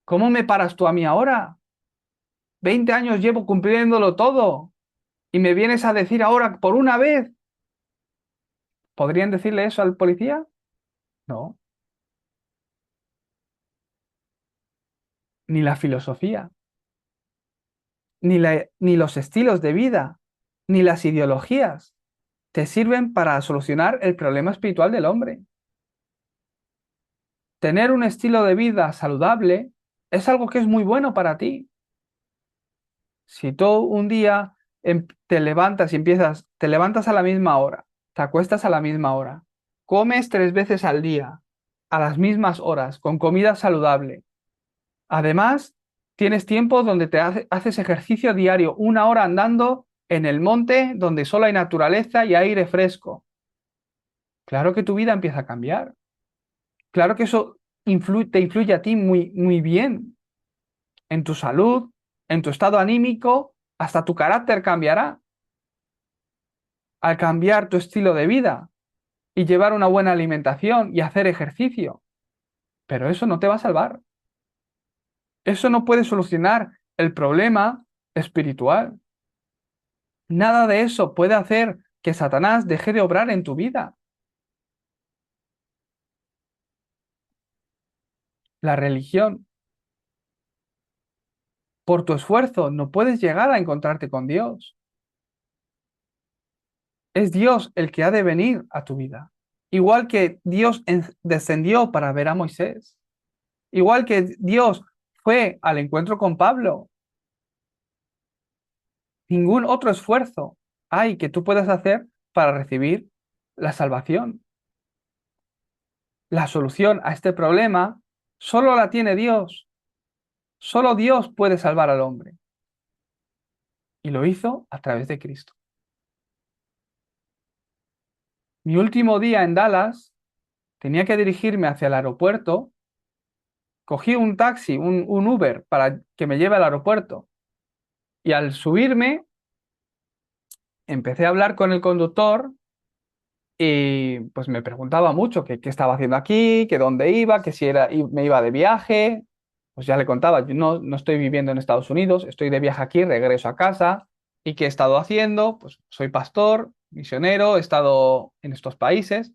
¿Cómo me paras tú a mí ahora? 20 años llevo cumpliéndolo todo y me vienes a decir ahora por una vez. ¿Podrían decirle eso al policía? No, ni la filosofía, ni los estilos de vida, ni las ideologías te sirven para solucionar el problema espiritual del hombre. Tener un estilo de vida saludable es algo que es muy bueno para ti. Si tú un día te levantas y te levantas a la misma hora, te acuestas a la misma hora, comes 3 veces al día, a las mismas horas, con comida saludable. Además, tienes tiempo donde haces ejercicio diario, 1 hora andando en el monte donde solo hay naturaleza y aire fresco. Claro que tu vida empieza a cambiar. Claro que eso te influye a ti muy, muy bien en tu salud, en tu estado anímico, hasta tu carácter cambiará al cambiar tu estilo de vida y llevar una buena alimentación y hacer ejercicio. Pero eso no te va a salvar. Eso no puede solucionar el problema espiritual. Nada de eso puede hacer que Satanás deje de obrar en tu vida. La religión, por tu esfuerzo, no puedes llegar a encontrarte con Dios. Es Dios el que ha de venir a tu vida. Igual que Dios descendió para ver a Moisés. Igual que Dios fue al encuentro con Pablo. Ningún otro esfuerzo hay que tú puedas hacer para recibir la salvación. La solución a este problema solo la tiene Dios. Solo Dios puede salvar al hombre. Y lo hizo a través de Cristo. Mi último día en Dallas, tenía que dirigirme hacia el aeropuerto. Cogí un taxi, un Uber, para que me lleve al aeropuerto. Y al subirme, empecé a hablar con el conductor y pues me preguntaba mucho que qué estaba haciendo aquí, que dónde iba, que si era, y me iba de viaje. Pues ya le contaba, yo no estoy viviendo en Estados Unidos, estoy de viaje aquí, regreso a casa. ¿Y qué he estado haciendo? Pues soy pastor, misionero, he estado en estos países.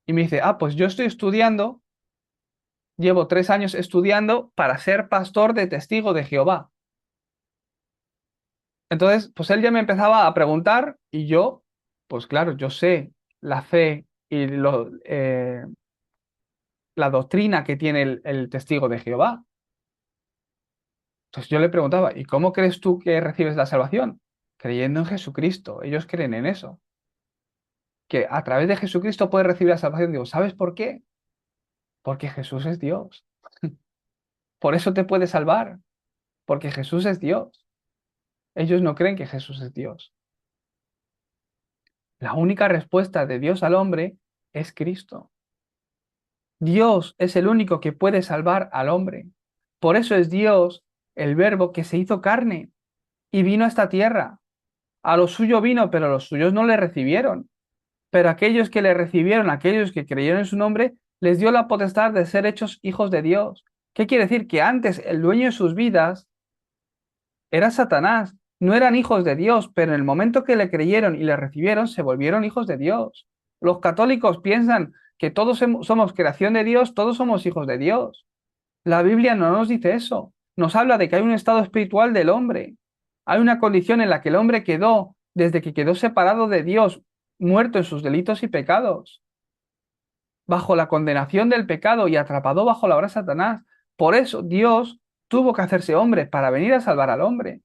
Y me dice, pues yo estoy estudiando, llevo 3 años estudiando para ser pastor de testigo de Jehová. Entonces, pues él ya me empezaba a preguntar y yo, pues claro, yo sé la fe y la doctrina que tiene el testigo de Jehová. Entonces yo le preguntaba, ¿y cómo crees tú que recibes la salvación? Creyendo en Jesucristo. Ellos creen en eso. Que a través de Jesucristo puedes recibir la salvación. Digo, ¿sabes por qué? Porque Jesús es Dios. Por eso te puede salvar. Porque Jesús es Dios. Ellos no creen que Jesús es Dios. La única respuesta de Dios al hombre es Cristo. Dios es el único que puede salvar al hombre. Por eso es Dios el verbo que se hizo carne y vino a esta tierra. A lo suyo vino, pero los suyos no le recibieron. Pero aquellos que le recibieron, aquellos que creyeron en su nombre, les dio la potestad de ser hechos hijos de Dios. ¿Qué quiere decir? Que antes el dueño de sus vidas era Satanás. No eran hijos de Dios, pero en el momento que le creyeron y le recibieron, se volvieron hijos de Dios. Los católicos piensan que todos somos creación de Dios, todos somos hijos de Dios. La Biblia no nos dice eso. Nos habla de que hay un estado espiritual del hombre. Hay una condición en la que el hombre quedó, desde que quedó separado de Dios, muerto en sus delitos y pecados, bajo la condenación del pecado y atrapado bajo la obra de Satanás. Por eso Dios tuvo que hacerse hombre para venir a salvar al hombre.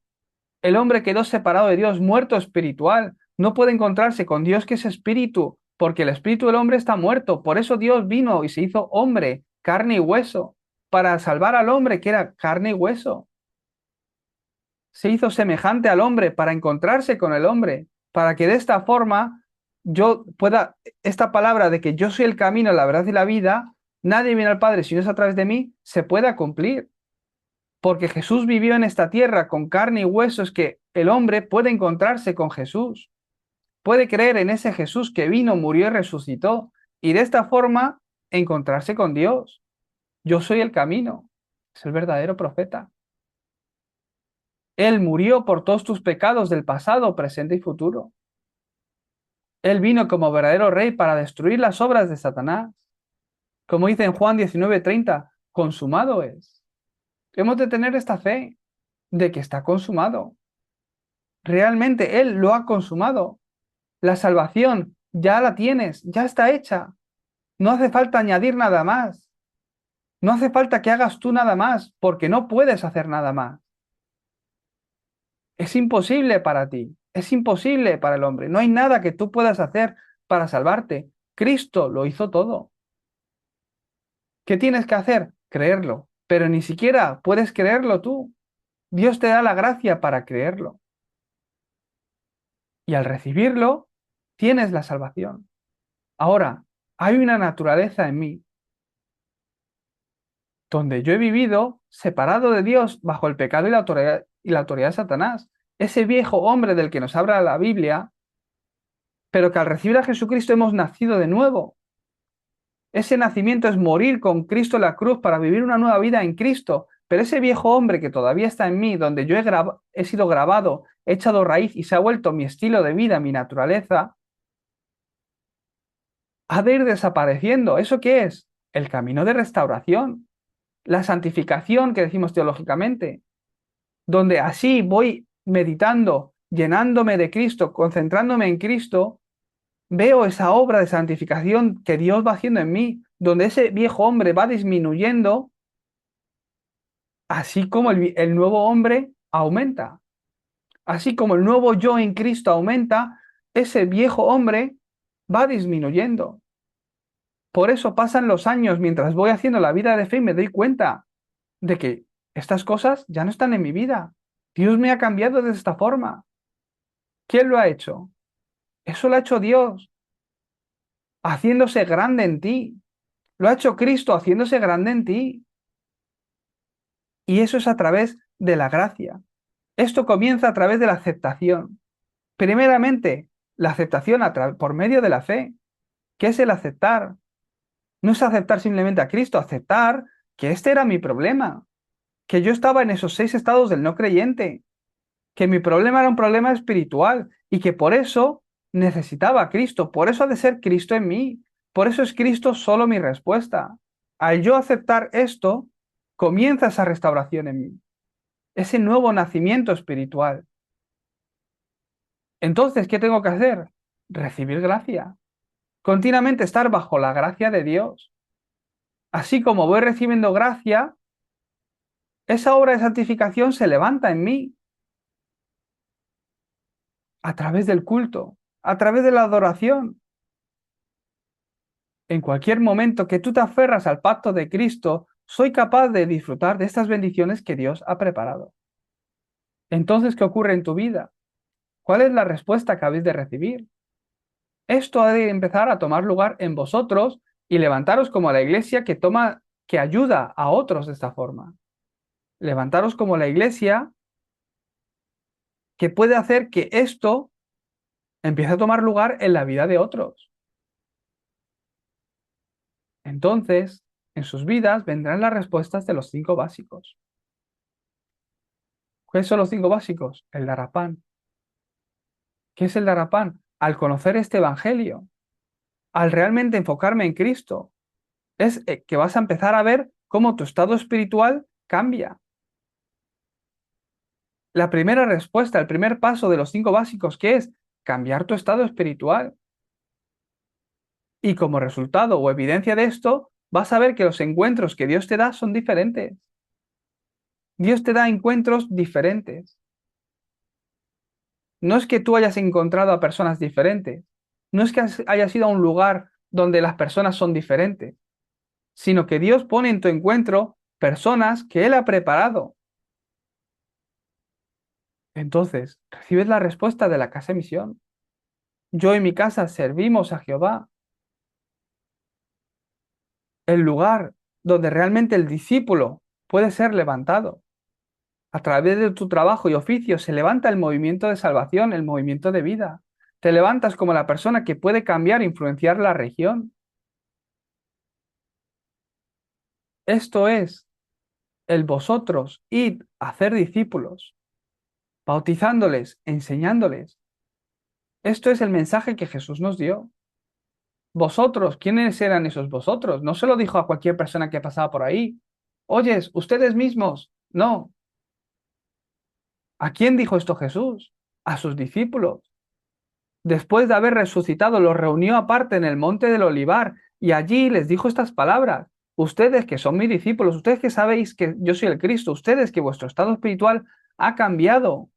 El hombre quedó separado de Dios, muerto espiritual. No puede encontrarse con Dios que es espíritu, porque el espíritu del hombre está muerto. Por eso Dios vino y se hizo hombre, carne y hueso, para salvar al hombre que era carne y hueso. Se hizo semejante al hombre para encontrarse con el hombre, para que de esta forma yo pueda, esta palabra de que yo soy el camino, la verdad y la vida, nadie viene al Padre si no es a través de mí, se pueda cumplir. Porque Jesús vivió en esta tierra con carne y huesos, que el hombre puede encontrarse con Jesús, puede creer en ese Jesús que vino, murió y resucitó, y de esta forma encontrarse con Dios. Yo soy el camino, es el verdadero profeta. Él murió por todos tus pecados del pasado, presente y futuro. Él vino como verdadero rey para destruir las obras de Satanás. Como dice en Juan 19:30, consumado es. Hemos de tener esta fe de que está consumado. Realmente Él lo ha consumado. La salvación ya la tienes, ya está hecha. No hace falta añadir nada más. No hace falta que hagas tú nada más, porque no puedes hacer nada más. Es imposible para ti, es imposible para el hombre. No hay nada que tú puedas hacer para salvarte. Cristo lo hizo todo. ¿Qué tienes que hacer? Creerlo. Pero ni siquiera puedes creerlo tú. Dios te da la gracia para creerlo. Y al recibirlo, tienes la salvación. Ahora, hay una naturaleza en mí donde yo he vivido separado de Dios bajo el pecado y la autoridad de Satanás. Ese viejo hombre del que nos habla la Biblia, pero que al recibir a Jesucristo hemos nacido de nuevo. Ese nacimiento es morir con Cristo en la cruz para vivir una nueva vida en Cristo. Pero ese viejo hombre que todavía está en mí, donde yo he sido grabado, he echado raíz y se ha vuelto mi estilo de vida, mi naturaleza, ha de ir desapareciendo. ¿Eso qué es? El camino de restauración, la santificación que decimos teológicamente, donde así voy meditando, llenándome de Cristo, concentrándome en Cristo, veo esa obra de santificación que Dios va haciendo en mí, donde ese viejo hombre va disminuyendo, así como el nuevo hombre aumenta. Así como el nuevo yo en Cristo aumenta, ese viejo hombre va disminuyendo. Por eso pasan los años mientras voy haciendo la vida de fe y me doy cuenta de que estas cosas ya no están en mi vida. Dios me ha cambiado de esta forma. ¿Quién lo ha hecho? Eso lo ha hecho Dios, haciéndose grande en ti. Lo ha hecho Cristo haciéndose grande en ti. Y eso es a través de la gracia. Esto comienza a través de la aceptación. Primeramente, la aceptación por medio de la fe. ¿Qué es el aceptar? No es aceptar simplemente a Cristo, aceptar que este era mi problema, que yo estaba en esos 6 estados del no creyente, que mi problema era un problema espiritual y que por eso necesitaba a Cristo, por eso ha de ser Cristo en mí, por eso es Cristo solo mi respuesta. Al yo aceptar esto, comienza esa restauración en mí, ese nuevo nacimiento espiritual. Entonces, ¿qué tengo que hacer? Recibir gracia, continuamente estar bajo la gracia de Dios. Así como voy recibiendo gracia, esa obra de santificación se levanta en mí a través del culto, a través de la adoración. En cualquier momento que tú te aferras al pacto de Cristo, soy capaz de disfrutar de estas bendiciones que Dios ha preparado. Entonces, ¿qué ocurre en tu vida? ¿Cuál es la respuesta que habéis de recibir? Esto ha de empezar a tomar lugar en vosotros y levantaros como la iglesia que ayuda a otros de esta forma. Levantaros como la iglesia que puede hacer que esto empiece a tomar lugar en la vida de otros. Entonces, en sus vidas vendrán las respuestas de los 5 básicos. ¿Qué son los 5 básicos? El Darapán. ¿Qué es el Darapán? Al conocer este Evangelio, al realmente enfocarme en Cristo, es que vas a empezar a ver cómo tu estado espiritual cambia. La primera respuesta, el primer paso de los 5 básicos, ¿qué es? Cambiar tu estado espiritual. Y como resultado o evidencia de esto, vas a ver que los encuentros que Dios te da son diferentes. Dios te da encuentros diferentes. No es que tú hayas encontrado a personas diferentes, no es que hayas ido a un lugar donde las personas son diferentes, sino que Dios pone en tu encuentro personas que Él ha preparado. Entonces, recibes la respuesta de la casa de misión. Yo y mi casa servimos a Jehová. El lugar donde realmente el discípulo puede ser levantado. A través de tu trabajo y oficio se levanta el movimiento de salvación, el movimiento de vida. Te levantas como la persona que puede cambiar e influenciar la región. Esto es el vosotros id a hacer discípulos, bautizándoles, enseñándoles. Esto es el mensaje que Jesús nos dio. Vosotros, ¿quiénes eran esos vosotros? No se lo dijo a cualquier persona que pasaba por ahí. Oyes, ustedes mismos. No. ¿A quién dijo esto Jesús? A sus discípulos. Después de haber resucitado, los reunió aparte en el monte del Olivar y allí les dijo estas palabras. Ustedes que son mis discípulos, ustedes que sabéis que yo soy el Cristo, ustedes que vuestro estado espiritual ha cambiado,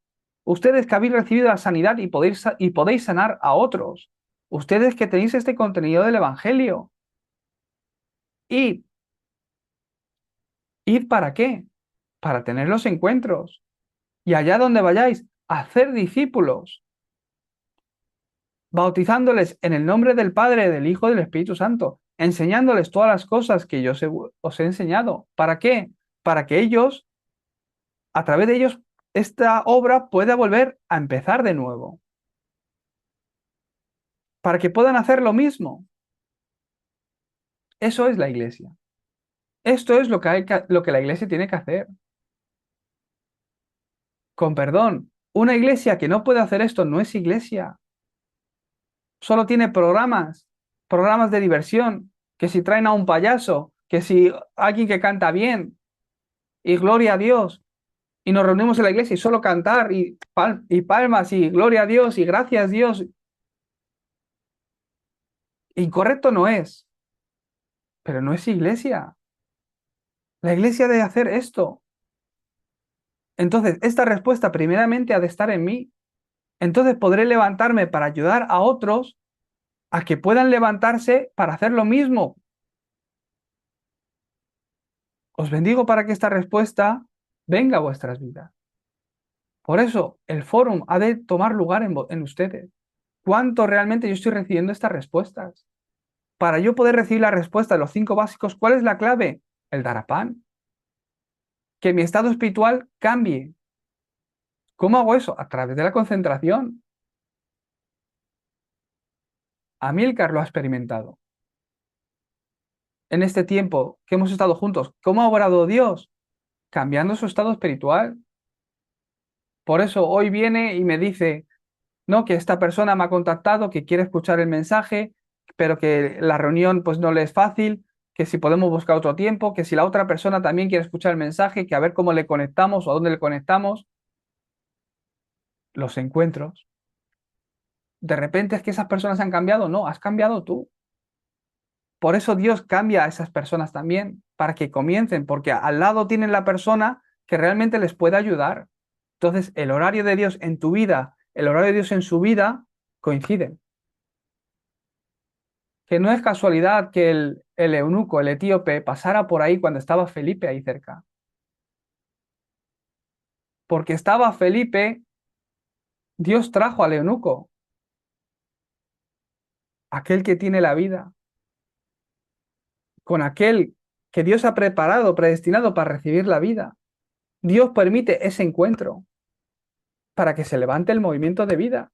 ustedes que habéis recibido la sanidad y podéis sanar a otros, ustedes que tenéis este contenido del Evangelio. ¿Y id para qué? Para tener los encuentros. Y allá donde vayáis, hacer discípulos, bautizándoles en el nombre del Padre, del Hijo y del Espíritu Santo, enseñándoles todas las cosas que yo os he enseñado. ¿Para qué? Para que ellos, a través de ellos, esta obra pueda volver a empezar de nuevo. Para que puedan hacer lo mismo. Eso es la iglesia. Esto es lo que la iglesia tiene que hacer. Con perdón, una iglesia que no puede hacer esto no es iglesia. Solo tiene programas de diversión, que si traen a un payaso, que si alguien que canta bien, y gloria a Dios, y nos reunimos en la iglesia y solo cantar y palmas y gloria a Dios y gracias a Dios. Incorrecto no es, pero no es iglesia. La iglesia debe hacer esto. Entonces, esta respuesta primeramente ha de estar en mí. Entonces podré levantarme para ayudar a otros a que puedan levantarse para hacer lo mismo. Os bendigo para que esta respuesta venga a vuestras vidas. Por eso, el fórum ha de tomar lugar en ustedes. ¿Cuánto realmente yo estoy recibiendo estas respuestas? Para yo poder recibir la respuesta de los 5 básicos, ¿cuál es la clave? El darapán. Que mi estado espiritual cambie. ¿Cómo hago eso? A través de la concentración. Amílcar lo ha experimentado. En este tiempo que hemos estado juntos, ¿cómo ha obrado Dios? Cambiando su estado espiritual. Por eso hoy viene y me dice, no, que esta persona me ha contactado, que quiere escuchar el mensaje, pero que la reunión pues no le es fácil, que si podemos buscar otro tiempo, que si la otra persona también quiere escuchar el mensaje, que a ver cómo le conectamos o a dónde le conectamos. Los encuentros. De repente es que esas personas han cambiado. No, has cambiado tú. Por eso Dios cambia a esas personas también, para que comiencen, porque al lado tienen la persona que realmente les puede ayudar. Entonces, el horario de Dios en tu vida, el horario de Dios en su vida, coinciden. Que no es casualidad que el eunuco, el etíope, pasara por ahí cuando estaba Felipe ahí cerca. Porque estaba Felipe, Dios trajo al eunuco, aquel que tiene la vida, con aquel que Dios ha preparado, predestinado para recibir la vida. Dios permite ese encuentro para que se levante el movimiento de vida,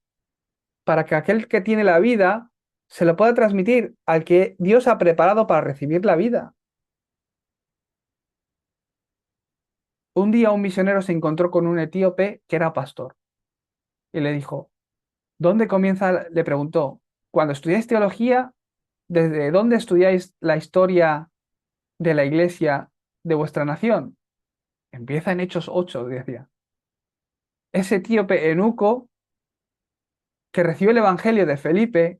para que aquel que tiene la vida se lo puede transmitir al que Dios ha preparado para recibir la vida. Un día un misionero se encontró con un etíope que era pastor y le dijo, ¿dónde comienza? Le preguntó, cuando estudiáis teología, ¿desde dónde estudiáis la historia de la iglesia de vuestra nación? Empieza en Hechos 8, decía. Ese etíope eunuco que recibió el evangelio de Felipe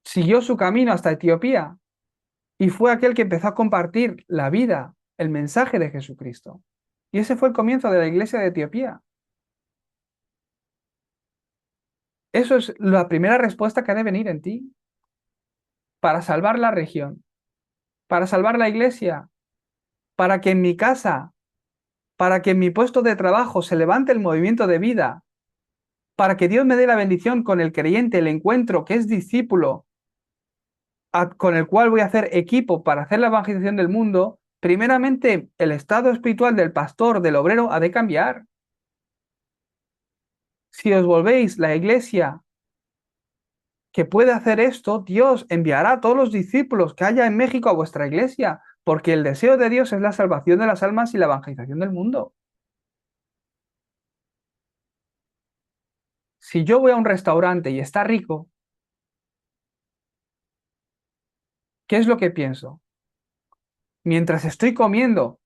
siguió su camino hasta Etiopía y fue aquel que empezó a compartir la vida, el mensaje de Jesucristo. Y ese fue el comienzo de la iglesia de Etiopía. Eso es la primera respuesta que ha de venir en ti para salvar la región, para salvar la iglesia, para que en mi casa, para que en mi puesto de trabajo se levante el movimiento de vida, para que Dios me dé la bendición con el creyente, el encuentro que es discípulo, con el cual voy a hacer equipo para hacer la evangelización del mundo. Primeramente, el estado espiritual del pastor, del obrero, ha de cambiar. Si os volvéis la iglesia que puede hacer esto, Dios enviará a todos los discípulos que haya en México a vuestra iglesia, porque el deseo de Dios es la salvación de las almas y la evangelización del mundo. Si yo voy a un restaurante y está rico, ¿qué es lo que pienso? Mientras estoy comiendo,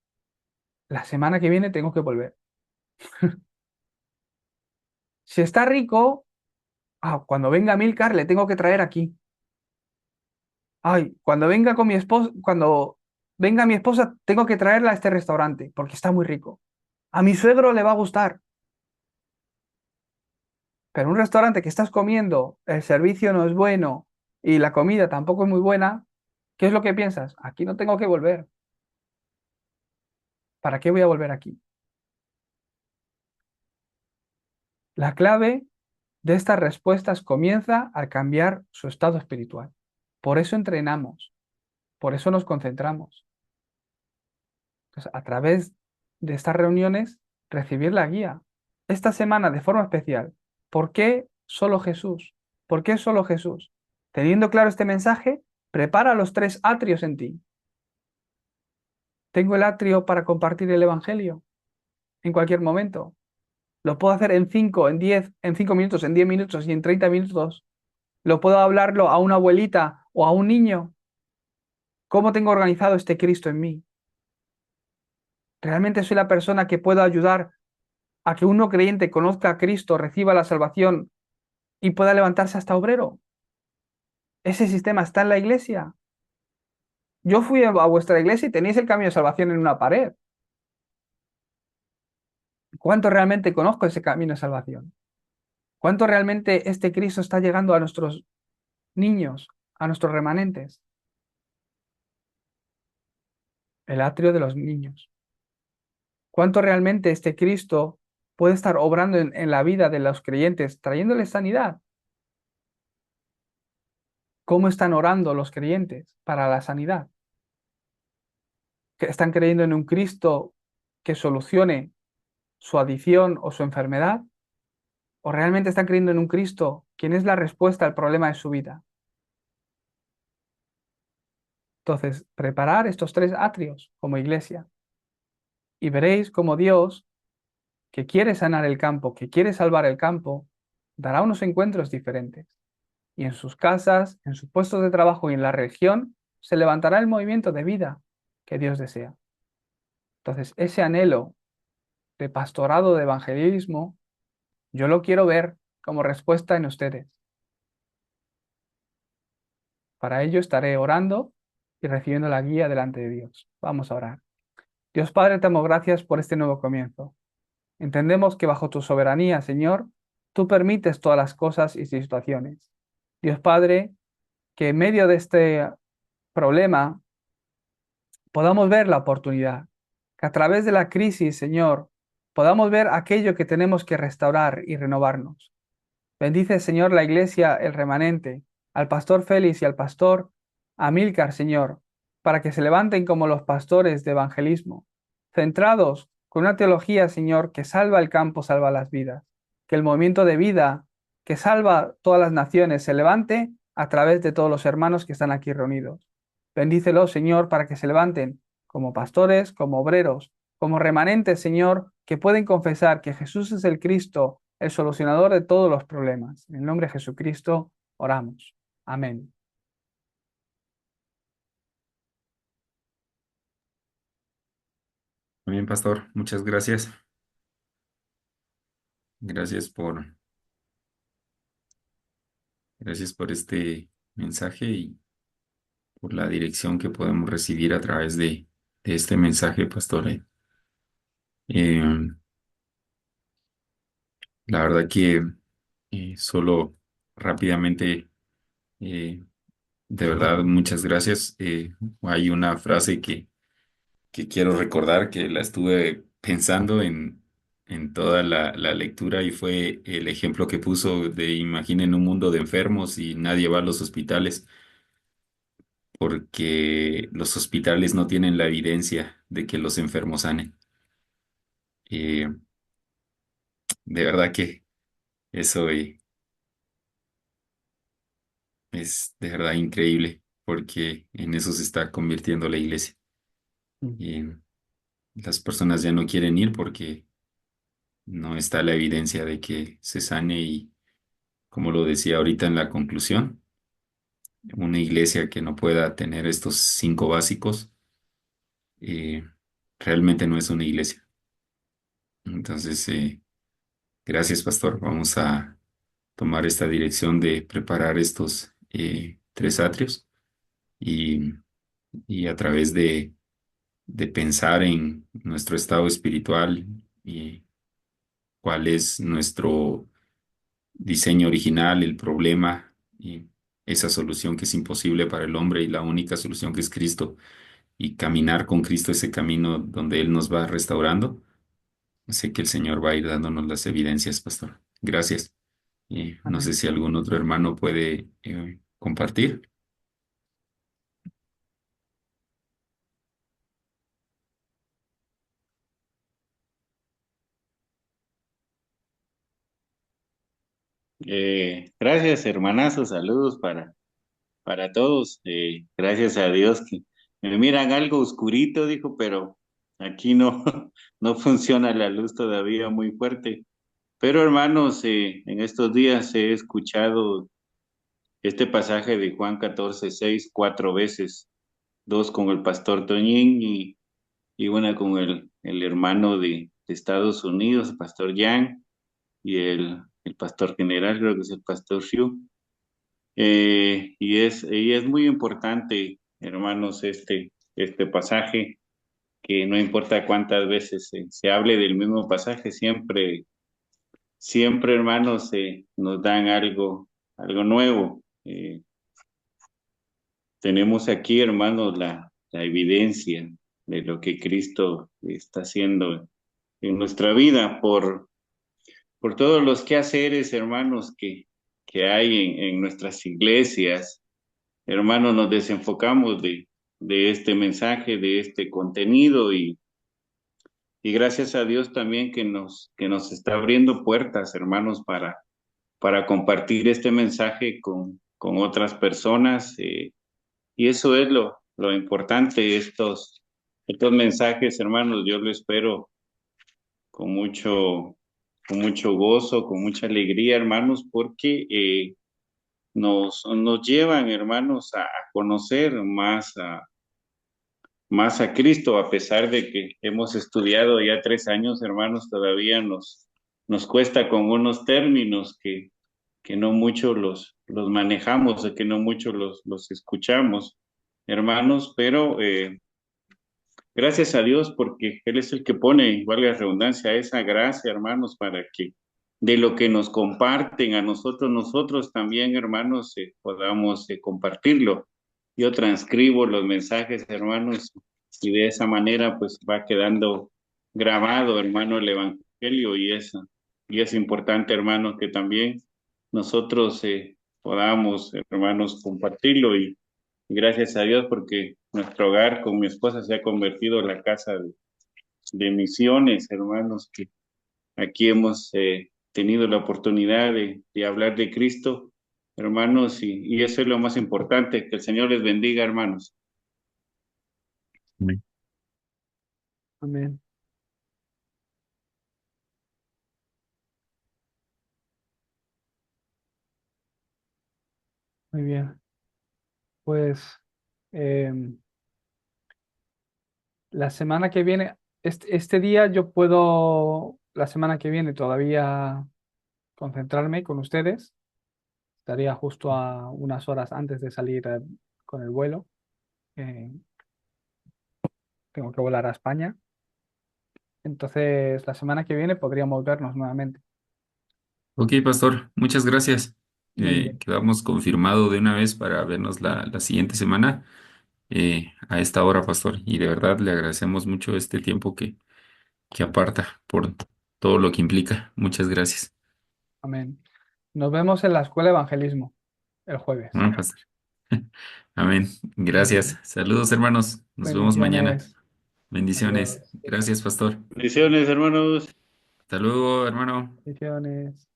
la semana que viene tengo que volver. Si está rico, cuando venga Milcar le tengo que traer aquí. Ay, cuando venga con mi esposa, cuando venga mi esposa, tengo que traerla a este restaurante porque está muy rico. A mi suegro le va a gustar. Pero un restaurante que estás comiendo, el servicio no es bueno y la comida tampoco es muy buena, ¿qué es lo que piensas? Aquí no tengo que volver. ¿Para qué voy a volver aquí? La clave de estas respuestas comienza al cambiar su estado espiritual. Por eso entrenamos, por eso nos concentramos. Entonces, a través de estas reuniones, recibir la guía. Esta semana, de forma especial, ¿por qué solo Jesús? ¿Por qué solo Jesús? Teniendo claro este mensaje, prepara los tres atrios en ti. Tengo el atrio para compartir el Evangelio en cualquier momento. Lo puedo hacer en 5, en 10, en 5 minutos, en 10 minutos y en 30 minutos. Lo puedo hablarlo a una abuelita o a un niño. ¿Cómo tengo organizado este Cristo en mí? ¿Realmente soy la persona que puedo ayudar a que un no creyente conozca a Cristo, reciba la salvación y pueda levantarse hasta obrero? Ese sistema está en la iglesia. Yo fui a vuestra iglesia y tenéis el camino de salvación en una pared. ¿Cuánto realmente conozco ese camino de salvación? ¿Cuánto realmente este Cristo está llegando a nuestros niños, a nuestros remanentes? El atrio de los niños. ¿Cuánto realmente este Cristo puede estar obrando en la vida de los creyentes, trayéndoles sanidad? ¿Cómo están orando los creyentes para la sanidad? ¿Que están creyendo en un Cristo que solucione su adicción o su enfermedad? ¿O realmente están creyendo en un Cristo quien es la respuesta al problema de su vida? Entonces, preparar estos tres atrios como iglesia y veréis cómo Dios, que quiere sanar el campo, que quiere salvar el campo, dará unos encuentros diferentes. Y en sus casas, en sus puestos de trabajo y en la región, se levantará el movimiento de vida que Dios desea. Entonces, ese anhelo de pastorado, de evangelismo, yo lo quiero ver como respuesta en ustedes. Para ello estaré orando y recibiendo la guía delante de Dios. Vamos a orar. Dios Padre, te damos gracias por este nuevo comienzo. Entendemos que bajo tu soberanía, Señor, tú permites todas las cosas y situaciones. Dios Padre, que en medio de este problema podamos ver la oportunidad, que a través de la crisis, Señor, podamos ver aquello que tenemos que restaurar y renovarnos. Bendice, Señor, la iglesia, el remanente, al pastor Félix y al pastor Amílcar, Señor, para que se levanten como los pastores de evangelismo, centrados con una teología, Señor, que salva el campo, salva las vidas, que el movimiento de vida que salva a todas las naciones, se levante a través de todos los hermanos que están aquí reunidos. Bendícelos, Señor, para que se levanten como pastores, como obreros, como remanentes, Señor, que pueden confesar que Jesús es el Cristo, el solucionador de todos los problemas. En el nombre de Jesucristo oramos. Amén. Muy bien, pastor, muchas gracias. Gracias gracias por este mensaje y por la dirección que podemos recibir a través de este mensaje, pastor. Eh, la verdad que solo rápidamente, eh, de verdad, muchas gracias. Hay una frase que quiero recordar que la estuve pensando en toda la lectura y fue el ejemplo que puso de imaginen un mundo de enfermos y nadie va a los hospitales porque los hospitales no tienen la evidencia de que los enfermos sanen. Eh, de verdad que eso es de verdad increíble porque en eso se está convirtiendo la iglesia. Mm. Y las personas ya no quieren ir porque no está la evidencia de que se sane y, como lo decía ahorita en la conclusión, una iglesia que no pueda tener estos cinco básicos eh, realmente no es una iglesia. Entonces, gracias, pastor. Vamos a tomar esta dirección de preparar estos tres atrios y, y a través de pensar en nuestro estado espiritual y cuál es nuestro diseño original, el problema y esa solución que es imposible para el hombre y la única solución que es Cristo y caminar con Cristo ese camino donde Él nos va restaurando. Sé que el Señor va a ir dándonos las evidencias, pastor. Gracias. Y no sé Amén. si algún otro hermano puede compartir. Gracias, hermanazo, saludos para todos. Gracias a Dios que me miran algo oscurito, dijo, pero aquí no, no funciona la luz todavía muy fuerte. Pero hermanos, en estos días he escuchado este pasaje de Juan 14:6 cuatro veces, dos con el pastor Toñín y una con el hermano de Estados Unidos, el pastor Yang, y el pastor general, creo que es el pastor Xiu. Y es muy importante, hermanos, este pasaje, que no importa cuántas veces se hable del mismo pasaje, siempre, hermanos, nos dan algo nuevo. Tenemos aquí, hermanos, la evidencia de lo que Cristo está haciendo en nuestra vida por todos los quehaceres, hermanos, que hay en nuestras iglesias. Hermanos, nos desenfocamos de este mensaje, de este contenido y gracias a Dios también que nos está abriendo puertas, hermanos, para compartir este mensaje con otras personas. Y eso es lo importante, estos mensajes, hermanos, yo lo espero con con mucho gozo, con mucha alegría, hermanos, porque nos llevan, hermanos, a conocer más a Cristo, a pesar de que hemos estudiado ya 3 años, hermanos, todavía nos cuesta con unos términos que no mucho los manejamos, que no mucho los escuchamos, hermanos, pero gracias a Dios porque Él es el que pone, valga la redundancia, esa gracia, hermanos, para que de lo que nos comparten a nosotros, nosotros también, hermanos, podamos compartirlo. Yo transcribo los mensajes, hermanos, y de esa manera pues va quedando grabado, hermano, el Evangelio y es importante, hermanos, que también nosotros podamos, hermanos, compartirlo y gracias a Dios porque nuestro hogar con mi esposa se ha convertido en la casa de misiones, hermanos, que aquí hemos tenido la oportunidad de hablar de Cristo, hermanos, y eso es lo más importante. Que el Señor les bendiga, hermanos. Amén. Amén. Muy bien. Pues em, la semana que viene, este día yo puedo, la semana que viene todavía concentrarme con ustedes. Estaría justo a unas horas antes de salir con el vuelo. Eh, Tengo que volar a España. Entonces, la semana que viene podríamos vernos nuevamente. Ok, pastor, muchas gracias. Muy bien. Quedamos confirmado de una vez para vernos la siguiente semana a esta hora, pastor. Y de verdad le agradecemos mucho este tiempo que aparta por todo lo que implica. Muchas gracias. Amén. Nos vemos en la escuela de evangelismo el jueves. Bueno, pastor. Amén. Muy Gracias. bien. Saludos, hermanos. Nos vemos mañana. Bendiciones. Bendiciones. Adiós. Gracias, pastor. Bendiciones, hermanos. Hasta luego, hermano. Bendiciones.